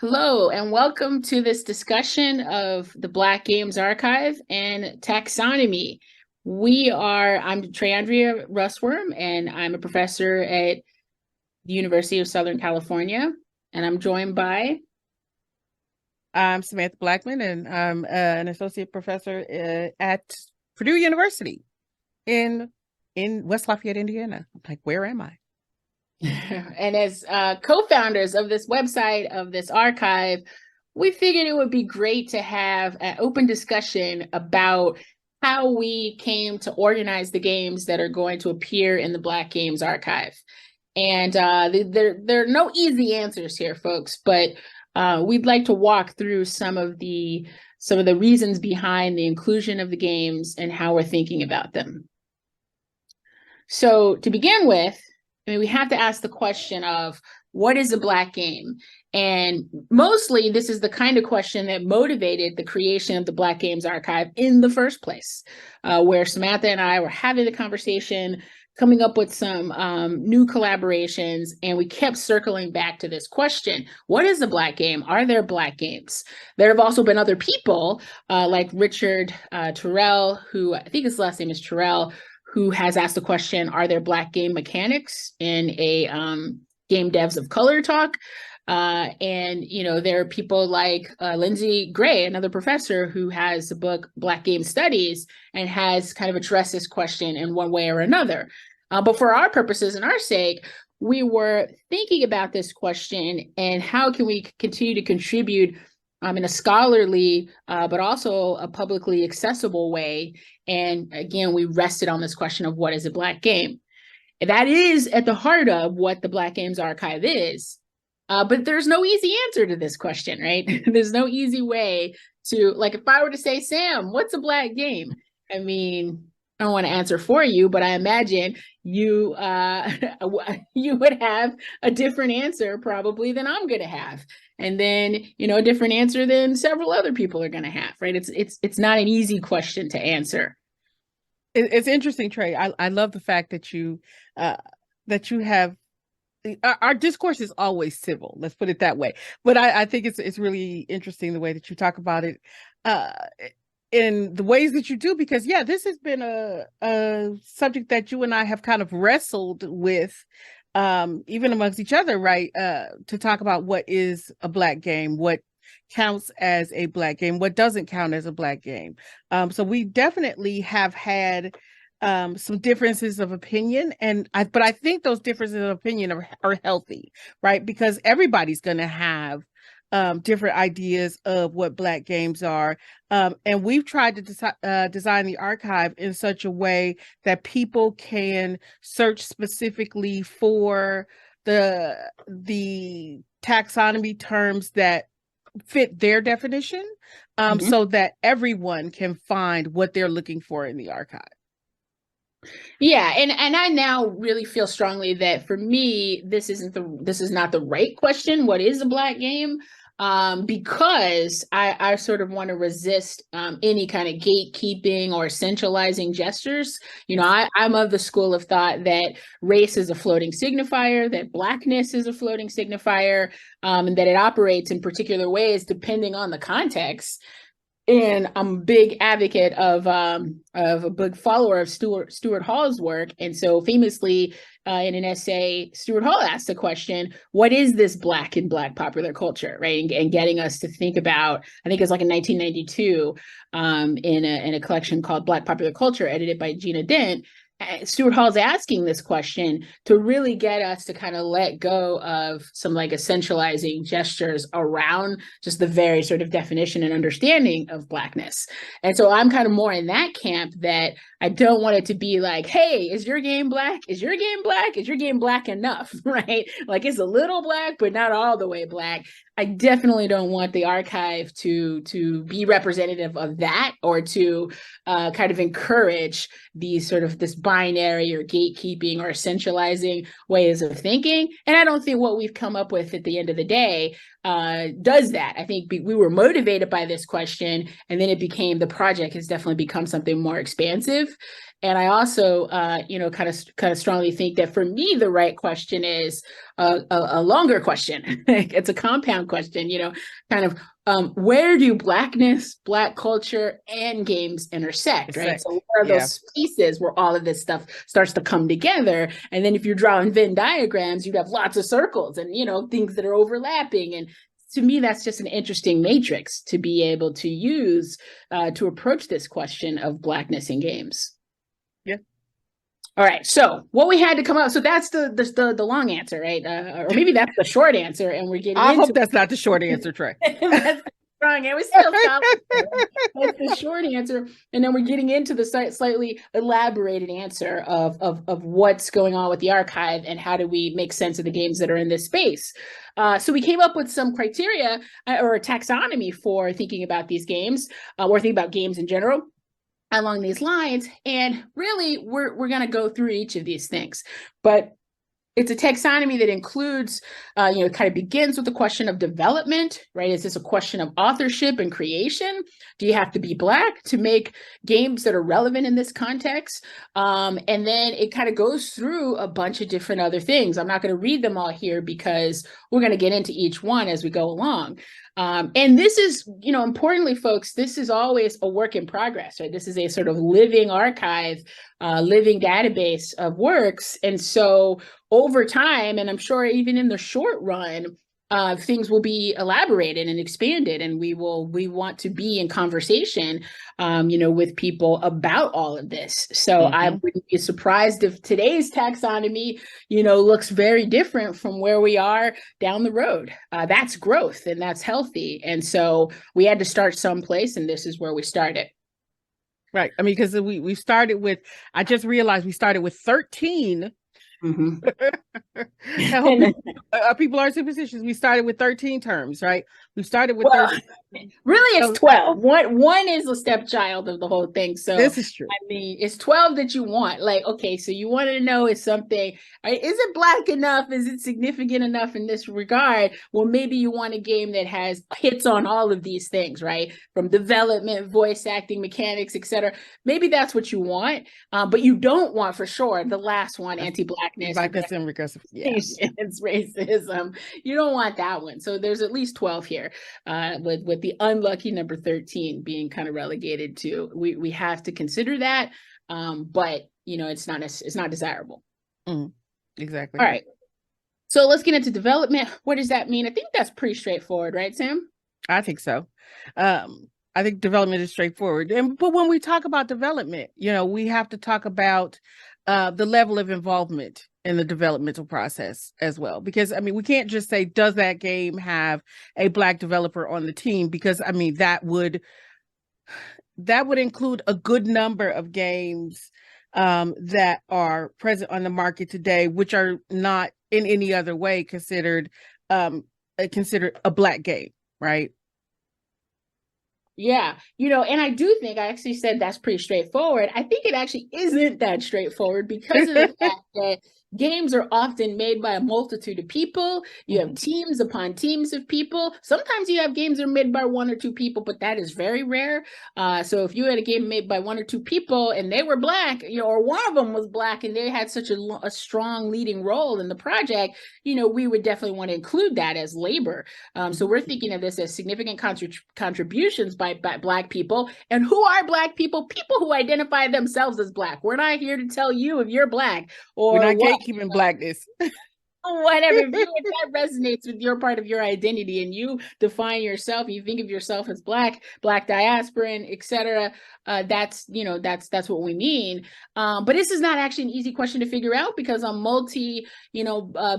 Hello, and welcome to this discussion of the Black Games Archive and taxonomy. I'm TreaAndrea Russworm, and I'm a professor at the University of Southern California, and I'm joined by. I'm Samantha Blackmon, and I'm an associate professor at Purdue University in West Lafayette, Indiana. I'm like, where am I? And as co-founders of this website, of this archive, we figured it would be great to have an open discussion about how we came to organize the games that are going to appear in the Black Games Archive. And there are no easy answers here, folks, but we'd like to walk through some of the reasons behind the inclusion of the games and how we're thinking about them. So to begin with, we have to ask the question of what is a Black game? And mostly this is the kind of question that motivated the creation of the Black Games Archive in the first place, where Samantha and I were having the conversation, coming up with some new collaborations, and we kept circling back to this question. What is a Black game? Are there Black games? There have also been other people like Richard Terrell, who I think his last name is Terrell, who has asked the question, are there Black game mechanics in a Game Devs of Color talk? And there are people like Lindsay Gray, another professor who has the book Black Game Studies and has kind of addressed this question in one way or another. But for our purposes and our sake, we were thinking about this question and how can we continue to contribute in a scholarly, but also a publicly accessible way. And again, we rested on this question of what is a Black game? And that is at the heart of what the Black Games Archive is. But there's no easy answer to this question, right? There's no easy way to, like, if I were to say, Sam, what's a Black game? I mean, I don't want to answer for you, but I imagine you you would have a different answer probably than I'm going to have, and then a different answer than several other people are going to have, right? It's not an easy question to answer. It's interesting, Trey. I love the fact that you have our discourse is always civil. Let's put it that way. But I think it's really interesting the way that you talk about it. In the ways that you do, because this has been a subject that you and I have kind of wrestled with, even amongst each other, right? To talk about what is a Black game, what counts as a Black game, what doesn't count as a Black game. So we definitely have had some differences of opinion, but I think those differences of opinion are healthy, right? Because everybody's going to have different ideas of what Black games are. And we've tried to design the archive in such a way that people can search specifically for the taxonomy terms that fit their definition, so that everyone can find what they're looking for in the archive. Yeah, and I now really feel strongly that for me, this is not the right question. What is a Black game? Because I sort of want to resist any kind of gatekeeping or centralizing gestures. I'm of the school of thought that race is a floating signifier, that Blackness is a floating signifier, and that it operates in particular ways depending on the context. And I'm a big advocate of a big follower of Stuart Hall's work. And so famously in an essay, Stuart Hall asked the question, what is this Black in Black popular culture, right? And getting us to think about, I think it was like in 1992, in a collection called Black Popular Culture, edited by Gina Dent. Stuart Hall's asking this question to really get us to kind of let go of some like essentializing gestures around just the very sort of definition and understanding of Blackness. And so I'm kind of more in that camp, that I don't want it to be like, hey, is your game Black? Is your game Black? Is your game Black enough? Right? Like it's a little Black, but not all the way Black. I definitely don't want the archive to be representative of that, or to kind of encourage this binary or gatekeeping or centralizing ways of thinking. And I don't think what we've come up with at the end of the day does that. I think we were motivated by this question, and then the project has definitely become something more expansive. And I also, kind of strongly think that for me, the right question is, a longer question. It's a compound question, kind of where do blackness, Black culture, and games intersect, right? So where are Yeah. those spaces where all of this stuff starts to come together? And then if you're drawing Venn diagrams, you'd have lots of circles and, things that are overlapping. And to me, that's just an interesting matrix to be able to use to approach this question of Blackness in games. Yeah. All right. So what we had to come up. So that's the long answer, right? Or maybe that's the short answer, and we're getting. I hope that's not the short answer, Trey. That's wrong. And we still stop. That's the short answer, and then we're getting into the slightly elaborated answer of what's going on with the archive and how do we make sense of the games that are in this space. So we came up with some criteria or a taxonomy for thinking about these games, or thinking about games in general along these lines. And really, we're going to go through each of these things. But it's a taxonomy that includes, kind of begins with the question of development, right? Is this a question of authorship and creation? Do you have to be Black to make games that are relevant in this context? And then it kind of goes through a bunch of different other things. I'm not going to read them all here because we're going to get into each one as we go along. And this is, importantly, folks, this is always a work in progress, right? This is a sort of living archive, living database of works. And so over time, and I'm sure even in the short run, things will be elaborated and expanded, and we want to be in conversation, with people about all of this. So I wouldn't be surprised if today's taxonomy, looks very different from where we are down the road. That's growth and that's healthy. And so we had to start someplace, and this is where we started. Right. I mean, because we started with, I just realized we started with 13. People are superstitious. We started with 13 terms, right? We started with 13. Really, it's 12. One is a stepchild of the whole thing. So this is true. I mean, it's 12 that you want. Like, okay, so you wanted to know is something, right, is it Black enough? Is it significant enough in this regard? Well, maybe you want a game that has hits on all of these things, right? From development, voice acting, mechanics, etc. Maybe that's what you want, but you don't want for sure the last one, anti-Blackness, and regressive, it's racism. You don't want that one. So there's at least 12 here, with the unlucky number 13 being kind of relegated to. We have to consider that, but it's not desirable. Exactly. All right. So let's get into development. What does that mean? I think that's pretty straightforward, right, Sam? I think so. I think development is straightforward. But when we talk about development, we have to talk about the level of involvement in the developmental process as well. Because, I mean, we can't just say, does that game have a Black developer on the team? Because, I mean, that would include a good number of games that are present on the market today, which are not in any other way considered a Black game, right? Yeah, and I do think I actually said that's pretty straightforward. I think it actually isn't that straightforward because of the fact that games are often made by a multitude of people. You have teams upon teams of people. Sometimes you have games that are made by one or two people, but that is very rare. So if you had a game made by one or two people and they were Black, or one of them was Black and they had such a strong leading role in the project, we would definitely want to include that as labor. So we're thinking of this as significant contributions by Black people. And who are Black people? People who identify themselves as Black. We're not here to tell you if you're Black or we're not gatekeeping Blackness. Whatever, if that resonates with your part of your identity and you define yourself, you think of yourself as Black diasporan, etc. That's what we mean. But this is not actually an easy question to figure out because on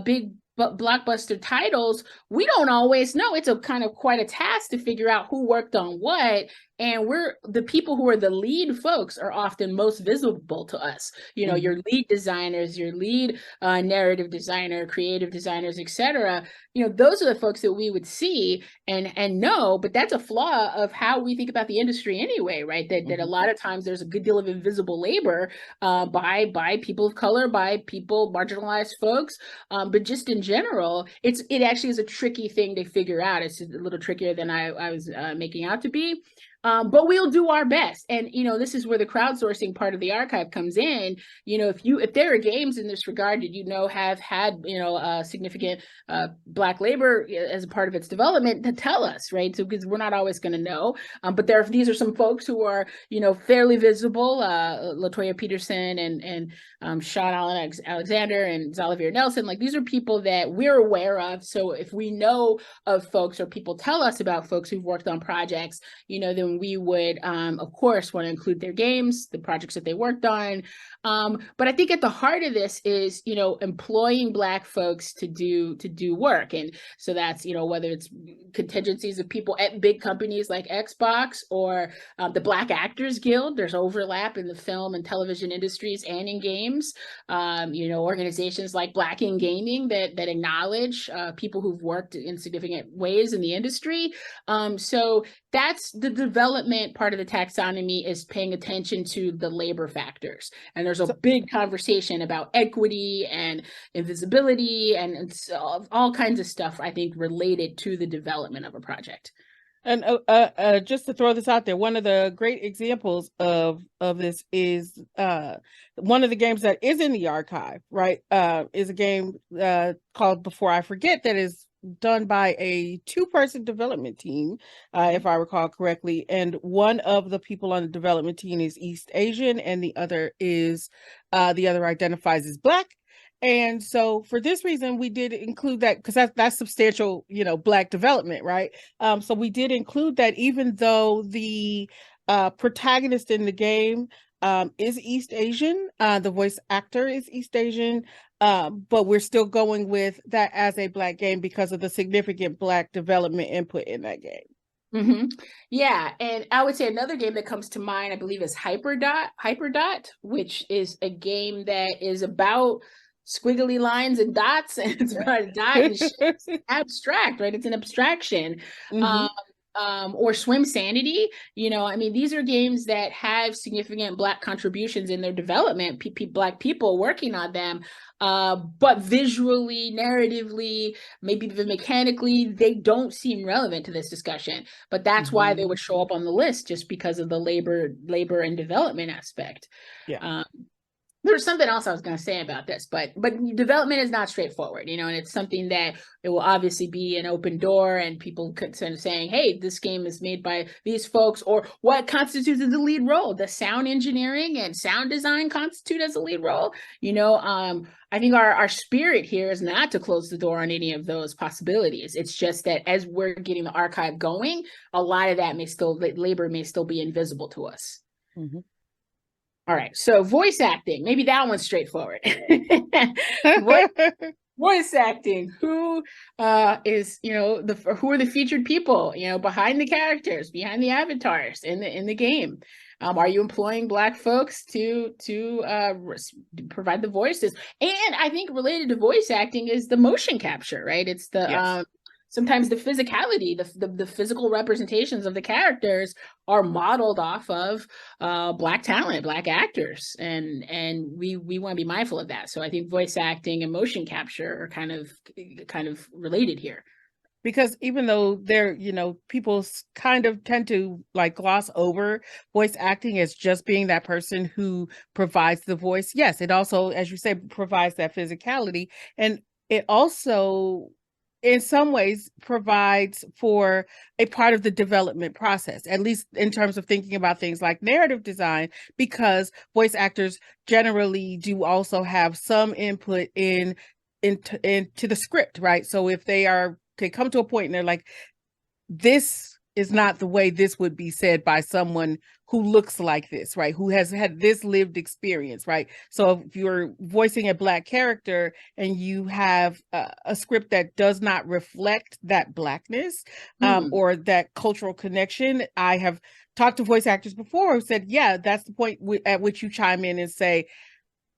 big blockbuster titles, we don't always know. It's a kind of quite a task to figure out who worked on what. And the people who are the lead folks are often most visible to us. Your lead designers, your lead narrative designer, creative designers, etc. Those are the folks that we would see and know. But that's a flaw of how we think about the industry anyway, right? That a lot of times there's a good deal of invisible labor by people of color, by people, marginalized folks. But just in general, it actually is a tricky thing to figure out. It's a little trickier than I was making out to be. But we'll do our best. And, this is where the crowdsourcing part of the archive comes in. If there are games in this regard that, have had, significant Black labor as a part of its development, to tell us, right? So, because we're not always going to know. But these are some folks who are, fairly visible, Latoya Peterson and Sean Alexander and Xavier Nelson. Like, these are people that we're aware of. So if we know of folks, or people tell us about folks who've worked on projects, then we would, of course, want to include their games, the projects that they worked on. But I think at the heart of this is, employing Black folks to do work. And so that's, whether it's contingencies of people at big companies like Xbox, or the Black Actors Guild. There's overlap in the film and television industries and in games. Organizations like Black in Gaming that acknowledge people who've worked in significant ways in the industry. So that's the development part of the taxonomy, is paying attention to the labor factors. And there's a big conversation about equity and invisibility and all kinds of stuff, I think, related to the development of a project. And just to throw this out there, one of the great examples of this is one of the games that is in the archive, right? Is a game called Before I Forget, that is done by a 2-person development team, if I recall correctly. And one of the people on the development team is East Asian, and the other identifies as Black. And so for this reason, we did include that, because that's substantial, Black development, right? So we did include that, even though the protagonist in the game is East Asian, the voice actor is East Asian, but we're still going with that as a Black game because of the significant Black development input in that game. Mm-hmm. Yeah, and I would say another game that comes to mind, I believe, is Hyperdot, which is a game that is about squiggly lines and dots, and it's about a dot and shapes. Abstract, right? It's an abstraction. Mm-hmm. Or Swim Sanity. These are games that have significant Black contributions in their development, Black people working on them, but visually, narratively, maybe even mechanically, they don't seem relevant to this discussion. But that's why they would show up on the list, just because of the labor and development aspect. Yeah. There's something else I was going to say about this, but development is not straightforward, and it's something that it will obviously be an open door, and people could sort of saying, hey, this game is made by these folks, or what constitutes as the lead role. The sound engineering and sound design constitute as a lead role. I think our spirit here is not to close the door on any of those possibilities. It's just that as we're getting the archive going, a lot of that labor may still be invisible to us. Mm-hmm. All right, so voice acting, maybe that one's straightforward. Voice acting, who is, who are the featured people, behind the characters, behind the avatars in the game? Are you employing Black folks to provide the voices? And I think related to voice acting is the motion capture, right? It's the yes. Sometimes the physicality, the physical representations of the characters are modeled off of Black talent, Black actors, and we want to be mindful of that. So I think voice acting and motion capture are kind of related here. Because even though they're, people kind of tend to like gloss over voice acting as just being that person who provides the voice. Yes, it also, as you say, provides that physicality, and it also, in some ways, provides for a part of the development process, at least in terms of thinking about things like narrative design, because voice actors generally do also have some input into the script, right? So if they come to a point and they're like, this is not the way this would be said by someone who looks like this, right? Who has had this lived experience, right? So if you're voicing a Black character and you have a script that does not reflect that Blackness or that cultural connection, I have talked to voice actors before who said, yeah, that's the point at which you chime in and say,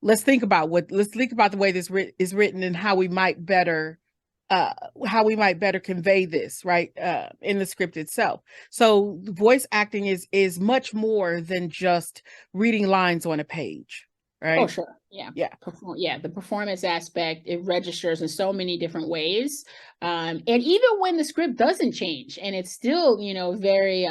let's think about the way this is written and how we might better convey this, right, in the script itself. So voice acting is much more than just reading lines on a page, right? Oh, sure. Yeah. The performance aspect, it registers in so many different ways. And even when the script doesn't change and it's still, very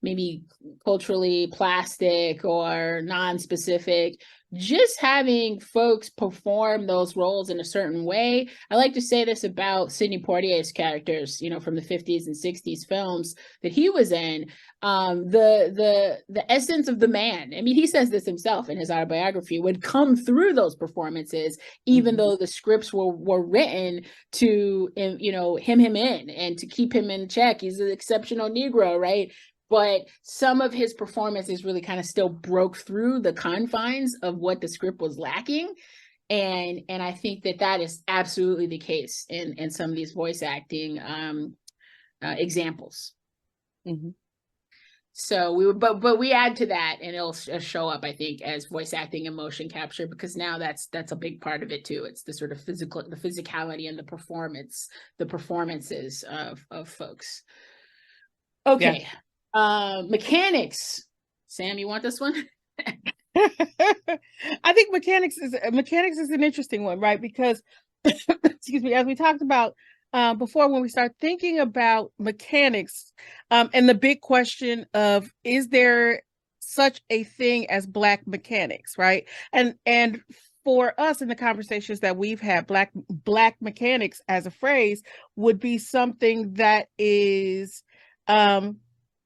maybe culturally plastic or non-specific, just having folks perform those roles in a certain way. I like to say this about Sidney Poitier's characters, you know, from the 50s and 60s films that he was in. The essence of the man, I mean, he says this himself in his autobiography, would come through those performances, even Mm-hmm. though the scripts were written to, you know, him in and to keep him in check. He's an exceptional Negro, right? But some of his performances really kind of still broke through the confines of what the script was lacking. And I think that that is absolutely the case in some of these voice acting examples. Mm-hmm. So we would, but we add to that, and it'll show up, I think, as voice acting and motion capture, because now that's a big part of it too. It's the sort of the physicality and the performances of folks. Yeah. Okay, mechanics. Sam, you want this one? I think mechanics is an interesting one, right? Because excuse me, as we talked about before, when we start thinking about mechanics, and the big question of, is there such a thing as Black mechanics, right? And for us, in the conversations that we've had, Black mechanics as a phrase would be something that is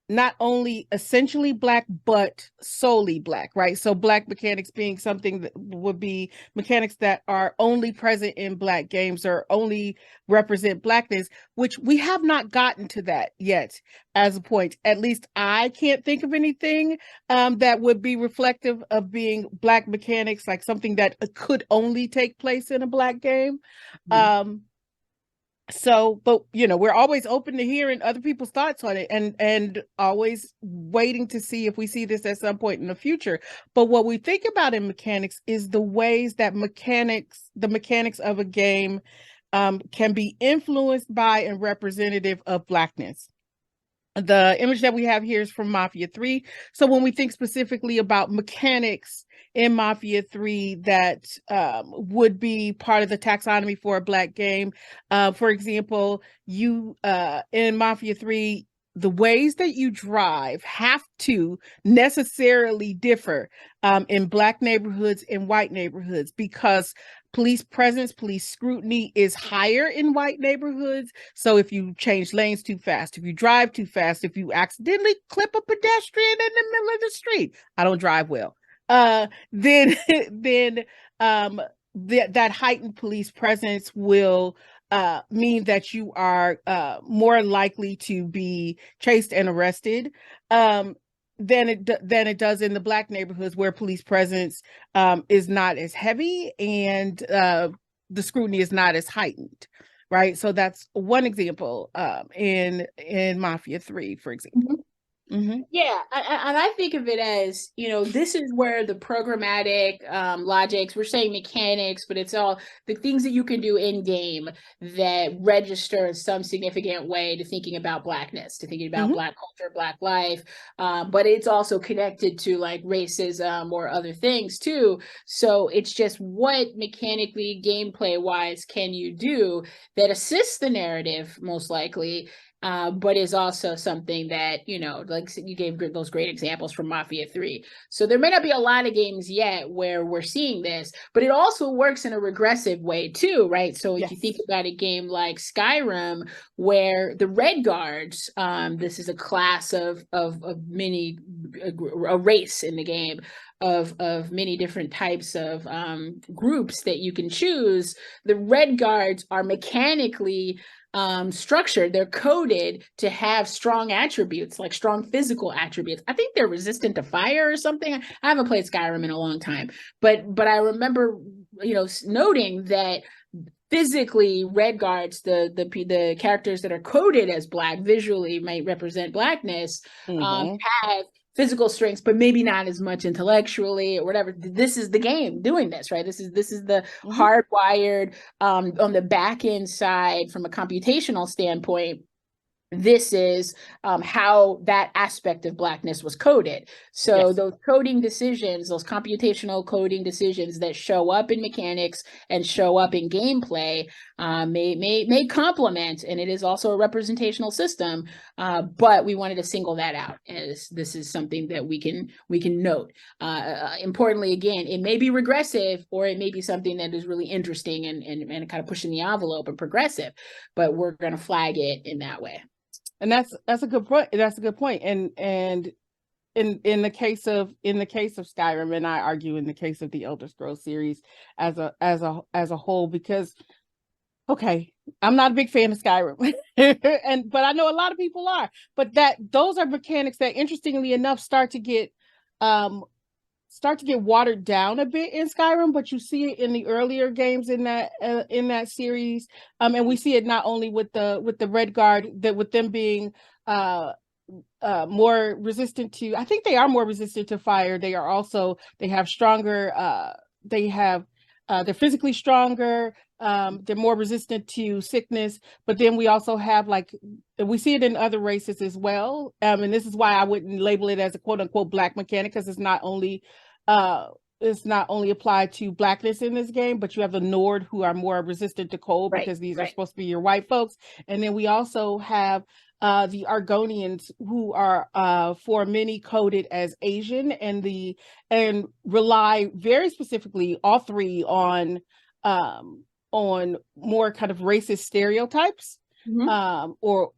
not only essentially Black, but solely Black, right? So Black mechanics being something that would be mechanics that are only present in Black games or only represent Blackness, which we have not gotten to that yet as a point. At least I can't think of anything that would be reflective of being Black mechanics, like something that could only take place in a Black game. Mm-hmm. So, but you know, we're always open to hearing other people's thoughts on it, and always waiting to see if we see this at some point in the future. But what we think about in mechanics is the ways that the mechanics of a game can be influenced by and representative of Blackness. The image that we have here is from Mafia 3. So when we think specifically about mechanics in Mafia 3 that would be part of the taxonomy for a Black game, for example, you in Mafia 3, the ways that you drive have to necessarily differ in Black neighborhoods and white neighborhoods, because police presence, police scrutiny is higher in white neighborhoods. So if you change lanes too fast, if you drive too fast, if you accidentally clip a pedestrian in the middle of the street, I don't drive well. Then then that heightened police presence will mean that you are more likely to be chased and arrested. Than it does in the Black neighborhoods, where police presence is not as heavy, and the scrutiny is not as heightened, right? So that's one example in Mafia 3, for example. Mm-hmm. Yeah, and I think of it as, you know, this is where the programmatic logics, we're saying mechanics, but it's all the things that you can do in game that register in some significant way to thinking about Blackness, to thinking about Mm-hmm. Black culture, Black life. But it's also connected to like racism or other things too. So it's just, what mechanically, gameplay wise, can you do that assists the narrative most likely, but is also something that, you know, like you gave those great examples from Mafia 3. So there may not be a lot of games yet where we're seeing this, but it also works in a regressive way too, right? So if you think Yes. about a game like Skyrim, where the Red Guards, this is a class of many, a race in the game of many different types of groups that you can choose. The Red Guards are mechanically structured, they're coded to have strong attributes, like strong physical attributes. I think they're resistant to fire or something. I haven't played Skyrim in a long time, but I remember, you know, noting that physically Red Guards, the characters that are coded as Black visually might represent Blackness, Mm-hmm. have physical strengths, but maybe not as much intellectually or whatever. This is the game doing this, right? This is the Mm-hmm. hardwired on the back end side from a computational standpoint. this is how that aspect of Blackness was coded. So Yes. those coding decisions, those computational coding decisions that show up in mechanics and show up in gameplay may complement, and it is also a representational system. But we wanted to single that out as this is something that we can note. Importantly, again, it may be regressive or it may be something that is really interesting and kind of pushing the envelope and progressive, but we're going to flag it in that way. And that's a good point. That's a good point. And in the case of Skyrim, and I argue in the case of the Elder Scrolls series as a whole, because okay, I'm not a big fan of Skyrim, but I know a lot of people are. But those are mechanics that, interestingly enough, start to get watered down a bit in Skyrim, but you see it in the earlier games in that series, and we see it not only with the Redguard, that with them being more resistant to, I think they are more resistant to fire. They have stronger, they're physically stronger. They're more resistant to sickness, but then we also have, like, we see it in other races as well. And this is why I wouldn't label it as a quote unquote black mechanic, because it's not only applied to blackness in this game, but you have the Nord, who are more resistant to cold, because these are supposed to be your white folks. And then we also have the Argonians, who are for many coded as Asian, and rely very specifically, all three, on more kind of racist stereotypes, or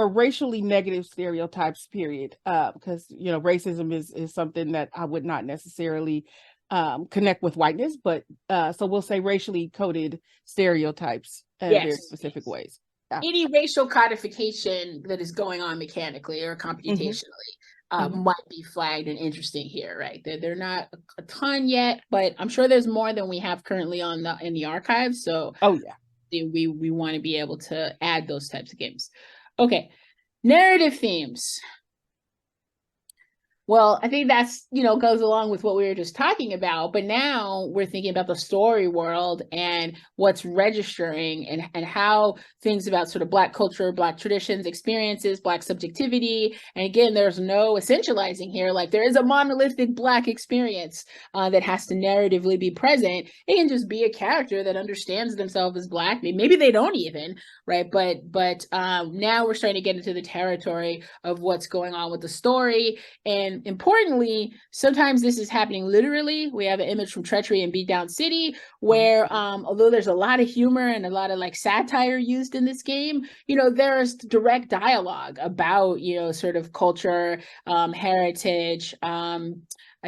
racially negative stereotypes, period. Because racism is something that I would not necessarily connect with whiteness, but so we'll say racially coded stereotypes in very specific ways. Any racial codification that is going on mechanically or computationally might be flagged and interesting here, right? They're not a ton yet, but I'm sure there's more than we have currently in the archives. So we want to be able to add those types of games. Okay, narrative themes. Well, I think that's, goes along with what we were just talking about, but now we're thinking about the story world and what's registering and how things about sort of Black culture, Black traditions, experiences, Black subjectivity. And again, there's no essentializing here. Like, there is a monolithic Black experience that has to narratively be present. It can just be a character that understands themselves as Black. Maybe they don't even, right? But now we're starting to get into the territory of what's going on with the story. And importantly, sometimes this is happening literally. We have an image from Treachery and Beatdown City where although there's a lot of humor and a lot of like satire used in this game, there's direct dialogue about, sort of culture, heritage. I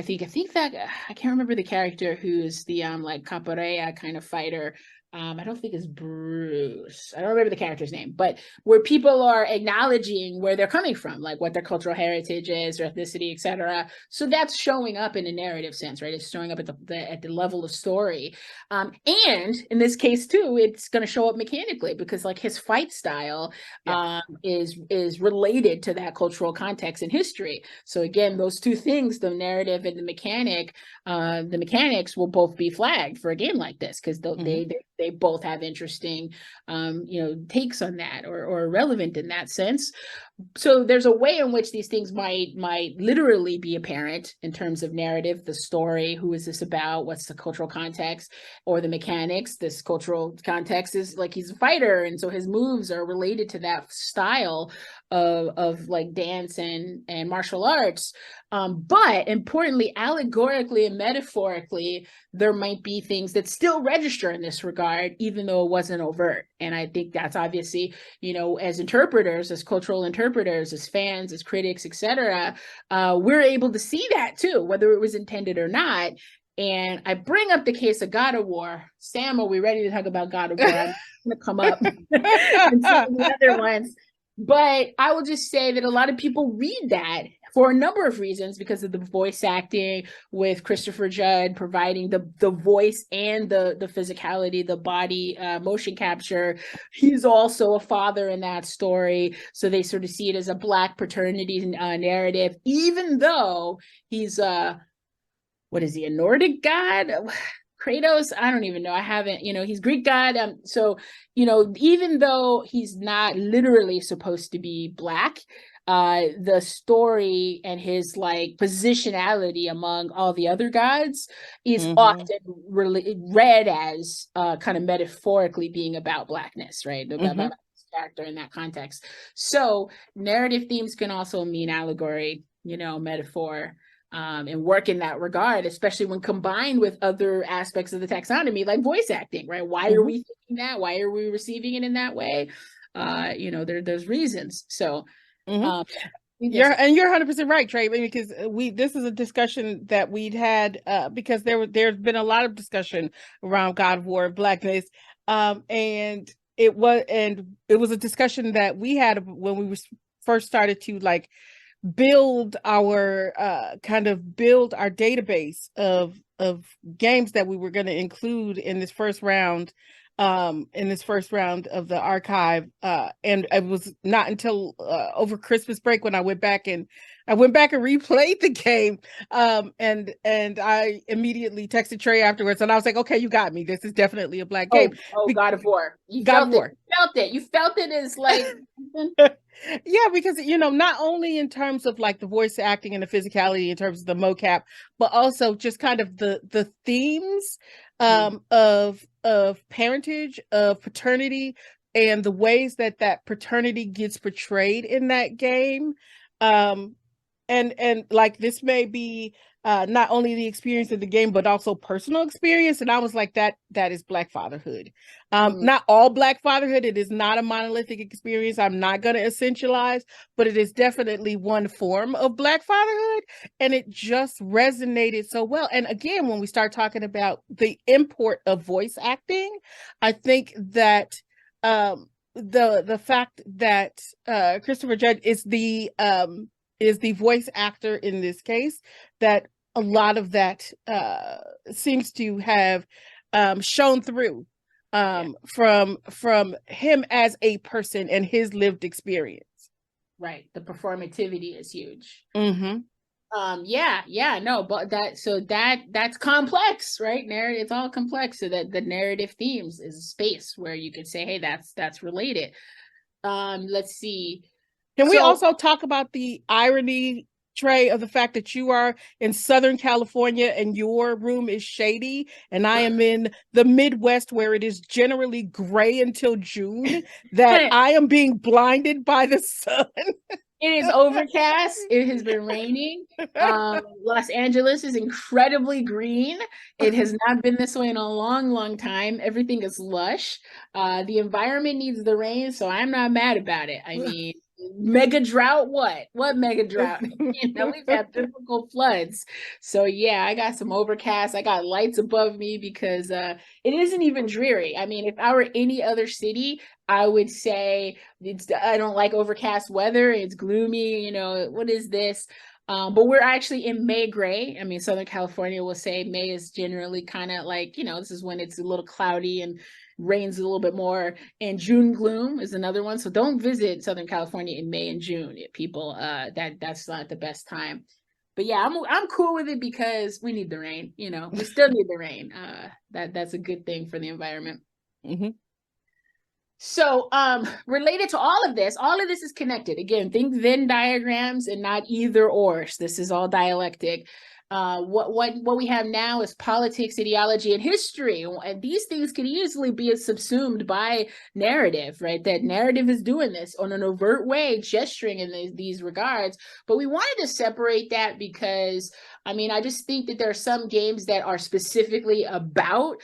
think that I can't remember the character who's the like capoeira kind of fighter. I don't think it's Bruce. I don't remember the character's name, but where people are acknowledging where they're coming from, like what their cultural heritage is, their ethnicity, etc. So that's showing up in a narrative sense, right? It's showing up at the level of story. And in this case too, it's going to show up mechanically because like his fight style is related to that cultural context and history. So again, those two things, the narrative and the mechanics will both be flagged for a game like this because they both have interesting, takes on that or are relevant in that sense. So there's a way in which these things might literally be apparent in terms of narrative, the story, who is this about, what's the cultural context, or the mechanics. This cultural context is like he's a fighter, and so his moves are related to that style of like dance and martial arts. But importantly, allegorically and metaphorically, there might be things that still register in this regard, even though it wasn't overt. And I think that's obviously, as interpreters, as cultural interpreters, as fans, as critics, etc., we're able to see that too, whether it was intended or not. And I bring up the case of God of War. Sam, are we ready to talk about God of War? I'm going to come up and some of the other ones. But I will just say that a lot of people read that for a number of reasons, because of the voice acting with Christopher Judd providing the voice and the physicality, the body motion capture. He's also a father in that story. So they sort of see it as a Black paternity narrative, even though he's what is he, a Nordic god? Kratos, I don't even know. I haven't, he's Greek god. So, even though he's not literally supposed to be black, the story and his like positionality among all the other gods is Mm-hmm. often read as kind of metaphorically being about blackness, right? About character in that context. So narrative themes can also mean allegory, metaphor, and work in that regard, especially when combined with other aspects of the taxonomy, like voice acting, right? Why are Mm-hmm. we thinking that? Why are we receiving it in that way? There's reasons. So, Mm-hmm. yes, You're 100% right, Trey. I mean, because this is a discussion that we'd had because there's been a lot of discussion around God of War and blackness, and it was a discussion that we had when we first started to like build our database of games that we were going to include in this first round of the archive, and it was not until over Christmas break when I went back and replayed the game, and I immediately texted Trey afterwards, and I was like, okay, you got me, this is definitely a black game. God of War. You God of felt it. War. You felt it. You felt it as like Yeah, because not only in terms of like the voice acting and the physicality in terms of the mocap, but also just kind of the themes of parentage, of paternity, and the ways that paternity gets portrayed in that game. Um, and like this may be not only the experience of the game but also personal experience, and I was like, that is black fatherhood. Not all black fatherhood, it is not a monolithic experience, I'm not going to essentialize, but it is definitely one form of black fatherhood, and it just resonated so well. And again, when we start talking about the import of voice acting, I think that the fact that Christopher Judge is the voice actor in this case, that a lot of that seems to have shown through from him as a person and his lived experience. right. The performativity is huge. Mm-hmm. Yeah, no, but that's complex, right? Narrative, it's all complex. So that the narrative themes is a space where you could say, hey, that's related. Let's see. Can we So also talk about the irony, Trey, of the fact that you are in Southern California and your room is shady, and I am in the Midwest where it is generally gray until June, that it I am being blinded by the sun? is overcast. It has been raining. Los Angeles is incredibly green. It has not been this way in a long, long time. Everything is lush. The environment needs the rain, so I'm not mad about it. I mean, mega drought, what mega drought? We've had biblical floods. So yeah, I got some overcast. I got lights above me because it isn't even dreary. I mean, if I were any other city, I would say I don't like overcast weather, it's gloomy, what is this? But we're actually in May gray. I mean, Southern California will say May is generally kind of like, this is when it's a little cloudy and rains a little bit more. And June gloom is another one. So don't visit Southern California in May and June, people. That's not the best time. But yeah, I'm cool with it because we need the rain. We still need the rain. That's a good thing for the environment. Mm-hmm. So, related to all of this is connected. Again, think Venn diagrams and not either ors. This is all dialectic. What we have now is politics, ideology, and history, and these things can easily be subsumed by narrative, right? That narrative is doing this on an overt way, gesturing in these regards. But we wanted to separate that because, I mean, I just think that there are some games that are specifically about,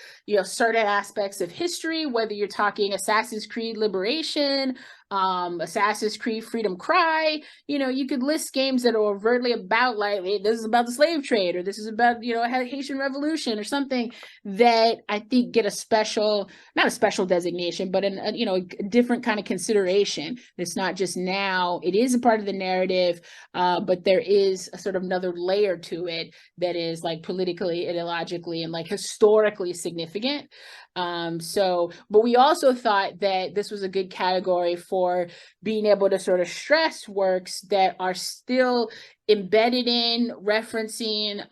certain aspects of history, whether you're talking Assassin's Creed Liberation, Assassin's Creed Freedom Cry, you could list games that are overtly about like, hey, this is about the slave trade, or this is about, Haitian Revolution or something that I think get not a special designation, but a different kind of consideration. It's not just now, it is a part of the narrative, but there is a sort of another layer to it that is like politically, ideologically, and like historically significant. But we also thought that this was a good category for being able to sort of stress works that are still embedded in, referencing,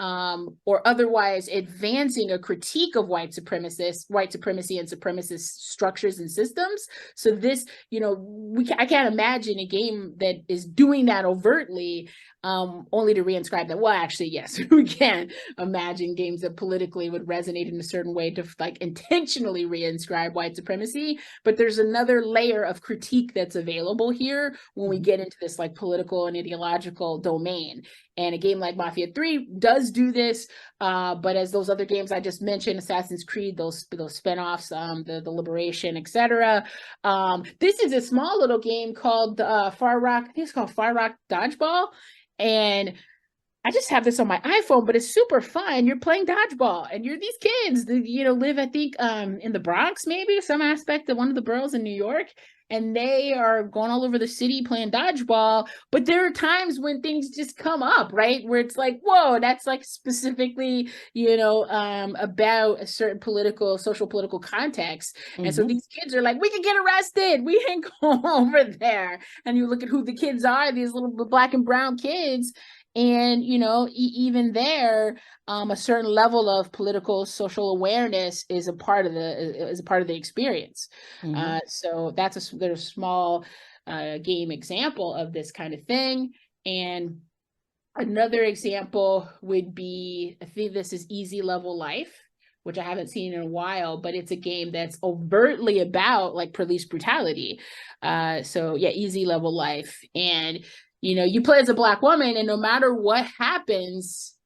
or otherwise advancing a critique of white supremacy and supremacist structures and systems. So this, I can't imagine a game that is doing that overtly, only to reinscribe that. Well, actually, yes, we can imagine games that politically would resonate in a certain way to like intentionally reinscribe white supremacy. But there's another layer of critique that's available here when we get into this like political and ideological domain. And a game like Mafia 3 does do this, but as those other games I just mentioned, Assassin's Creed, those spinoffs, the Liberation, etc. This is a small little game called Far Rock. I think it's called Far Rock Dodgeball, and I just have this on my iPhone, but it's super fun. You're playing dodgeball, and you're these kids that live, I think, in the Bronx, maybe some aspect of one of the boroughs in New York, and they are going all over the city playing dodgeball. But there are times when things just come up, right, where it's like, whoa, that's like specifically, about a certain social political context, and so these kids are like, we can get arrested, we can go over there, and you look at who the kids are, these little black and brown kids. And even there, a certain level of political social awareness is a part of the experience. So there's a small game example of this kind of thing. And another example would be, I think this is Easy Level Life, which I haven't seen in a while, but it's a game that's overtly about like police brutality. So yeah, Easy Level Life. And you play as a Black woman, and no matter what happens,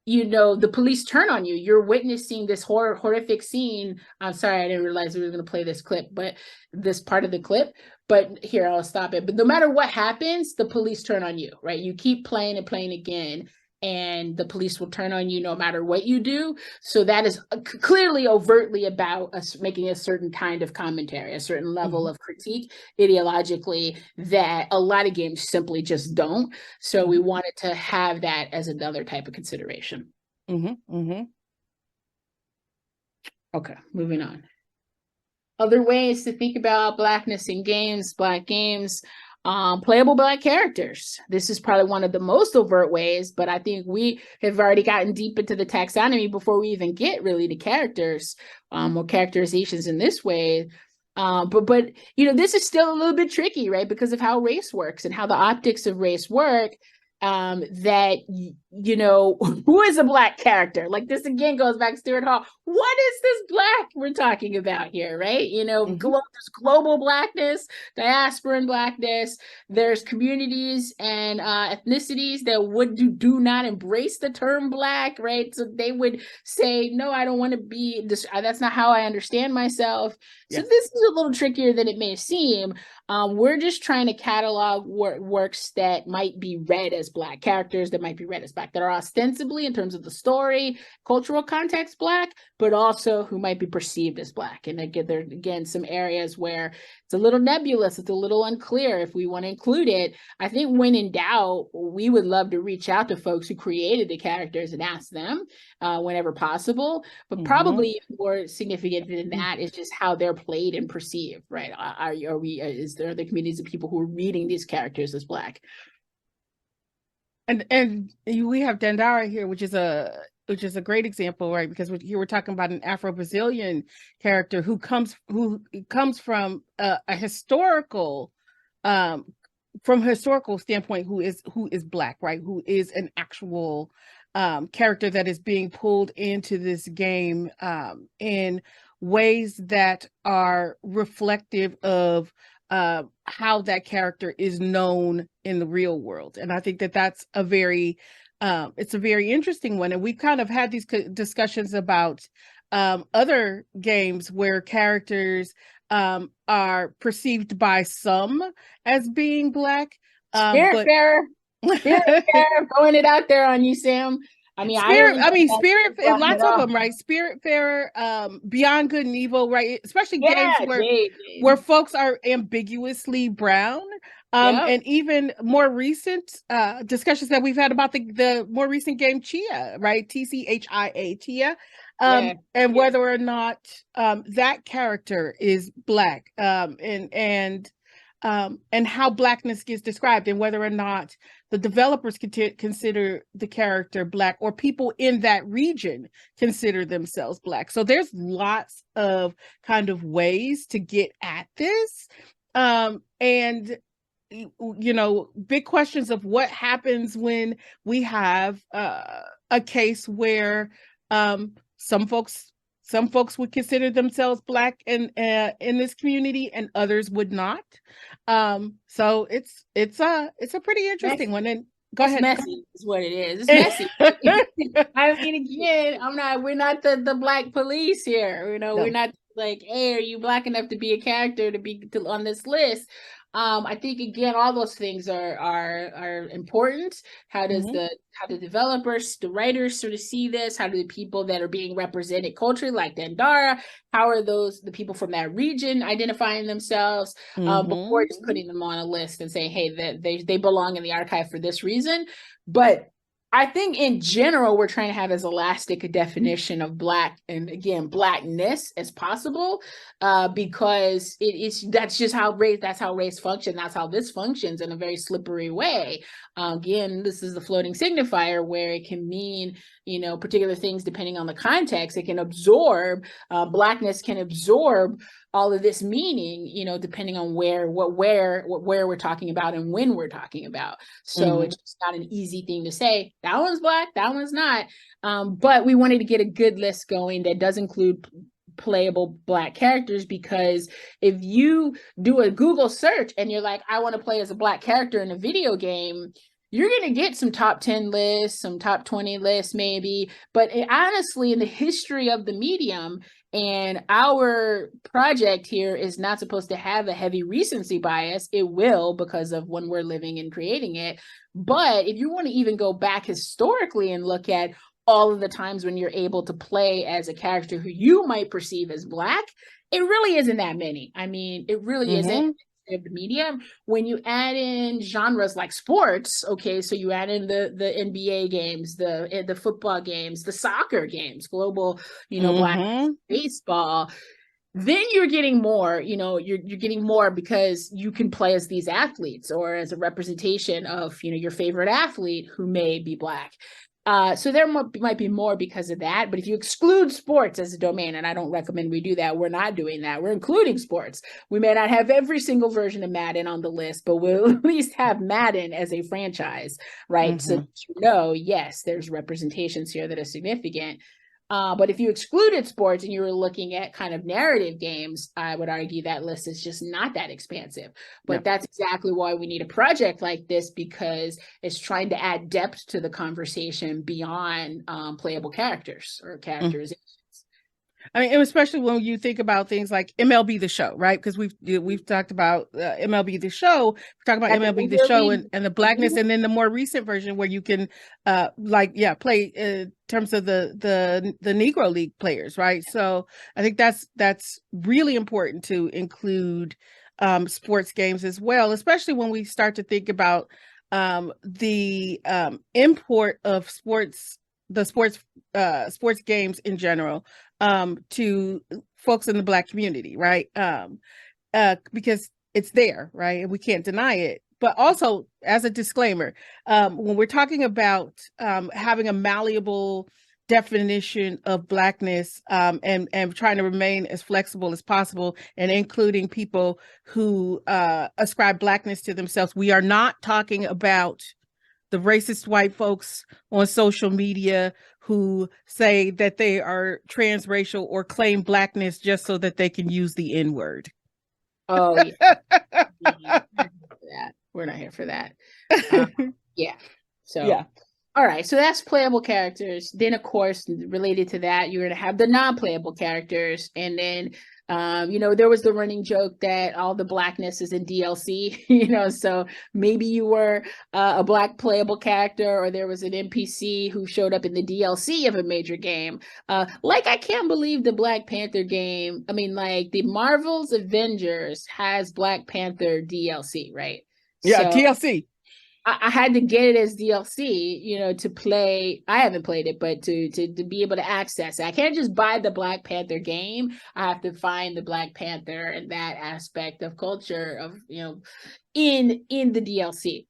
the police turn on you. You're witnessing this horrific scene. I'm sorry, I didn't realize we were going to play this clip, but this part of the clip. But here, I'll stop it. But no matter what happens, the police turn on you, right? You keep playing and playing again, and the police will turn on you no matter what you do. So that is clearly overtly about us making a certain kind of commentary, a certain level of critique ideologically that a lot of games simply just don't. So we wanted to have that as another type of consideration. Okay, moving on. Other ways to think about Blackness in games, Black games. Playable Black characters. This is probably one of the most overt ways, but I think we have already gotten deep into the taxonomy before we even get really to characters, or characterizations in this way. But this is still a little bit tricky, right? Because of how race works and how the optics of race work. That who is a Black character? Like, this again goes back to Stuart Hall. What is this Black we're talking about here, right? There's global Blackness, diasporan Blackness. There's communities and ethnicities that do not embrace the term Black, right? So they would say, no, I don't want to be this. That's not how I understand myself. Yes. So this is a little trickier than it may seem. We're just trying to catalog works that might be read as Black characters, that might be read as Black, that are ostensibly, in terms of the story, cultural context, Black, but also who might be perceived as Black. And again, there are some areas where it's a little nebulous, it's a little unclear if we want to include it. I think when in doubt, we would love to reach out to folks who created the characters and ask them whenever possible. But probably more significant than that is just how they're played and perceived, right? Is there the communities of people who are reading these characters as Black? And we have Dandara here, which is a great example, right? Because we're talking about an Afro-Brazilian character who comes from a historical from a historical standpoint, who is Black, right? Who is an actual character that is being pulled into this game in ways that are reflective of how that character is known in the real world. And I think that that's it's a very interesting one. And we kind of had these discussions about other games where characters are perceived by some as being Black. Spiritfarer, throwing it out there on you, Sam. Spirit, lots of them, right? Spiritfarer, Beyond Good and Evil, right? Especially games where folks are ambiguously brown. And even more recent discussions that we've had about the more recent game Chia, right? TCHIA, Chia. And whether or not that character is Black. And and how Blackness gets described, and whether or not the developers consider the character Black, or people in that region consider themselves Black. So there's lots of kind of ways to get at this. And big questions of what happens when we have a case where some folks would consider themselves Black in this community, and others would not. So it's a pretty interesting one. And go It's ahead. messy, is what it is. It's messy. I mean, again, we're not the Black police here. We're No. not like, hey, are you Black enough to be a character on this list? I think again, all those things are important. How the developers, the writers sort of see this? How do the people that are being represented culturally, like Dandara, how are the people from that region identifying themselves before just putting them on a list and saying, hey, that they belong in the archive for this reason? But I think in general, we're trying to have as elastic a definition of Black, and again, Blackness, as possible, because that's just how race functions. That's how this functions in a very slippery way. Again, this is the floating signifier, where it can mean, particular things depending on the context. It can absorb, Blackness can absorb all of this meaning, depending on where we're talking about and when we're talking about. So it's just not an easy thing to say, that one's Black, that one's not. But we wanted to get a good list going that does include playable Black characters, because if you do a Google search and you're like, I want to play as a Black character in a video game, you're going to get some top 10 lists, some top 20 lists maybe. But honestly, in the history of the medium, and our project here is not supposed to have a heavy recency bias. It will, because of when we're living and creating it. But if you want to even go back historically and look at all of the times when you're able to play as a character who you might perceive as Black, it really isn't that many. I mean, it really isn't. Of the medium, when you add in genres like sports, okay, so you add in the NBA games, the football games, the soccer games, global, Black baseball, then you're getting more, you're getting more, because you can play as these athletes, or as a representation of, your favorite athlete who may be Black. So there might be more because of that. But if you exclude sports as a domain, and I don't recommend we do that, we're not doing that. We're including sports. We may not have every single version of Madden on the list, but we'll at least have Madden as a franchise, right? So yes, there's representations here that are significant. But if you excluded sports and you were looking at kind of narrative games, I would argue that list is just not that expansive. But that's exactly why we need a project like this, because it's trying to add depth to the conversation beyond playable characters or characterizations. I mean, especially when you think about things like MLB The Show, right? Because we've talked about MLB The Show, we talked about MLB The Show and the Blackness, and then the more recent version where you can play in terms of the Negro League players, right? So I think that's really important to include sports games as well, especially when we start to think about the import of sports games in general to folks in the Black community, right? Because it's there, right? And we can't deny it. But also, as a disclaimer, when we're talking about having a malleable definition of Blackness, and trying to remain as flexible as possible, and including people who ascribe Blackness to themselves, we are not talking about the racist white folks on social media who say that they are transracial or claim Blackness just so that they can use the N-word. Oh, yeah. We're not here for that. Yeah. So, yeah. All right. So that's playable characters. Then, of course, related to that, you're going to have the non-playable characters. And then, there was the running joke that all the Blackness is in DLC, so maybe you were a Black playable character, or there was an NPC who showed up in the DLC of a major game. I can't believe the Black Panther game. I mean, like the Marvel's Avengers has Black Panther DLC, right? Yeah, so, DLC. I had to get it as DLC, you know, to play. I haven't played it, but to be able to access it. I can't just buy the Black Panther game. I have to find the Black Panther and that aspect of culture of, you know, in the DLC.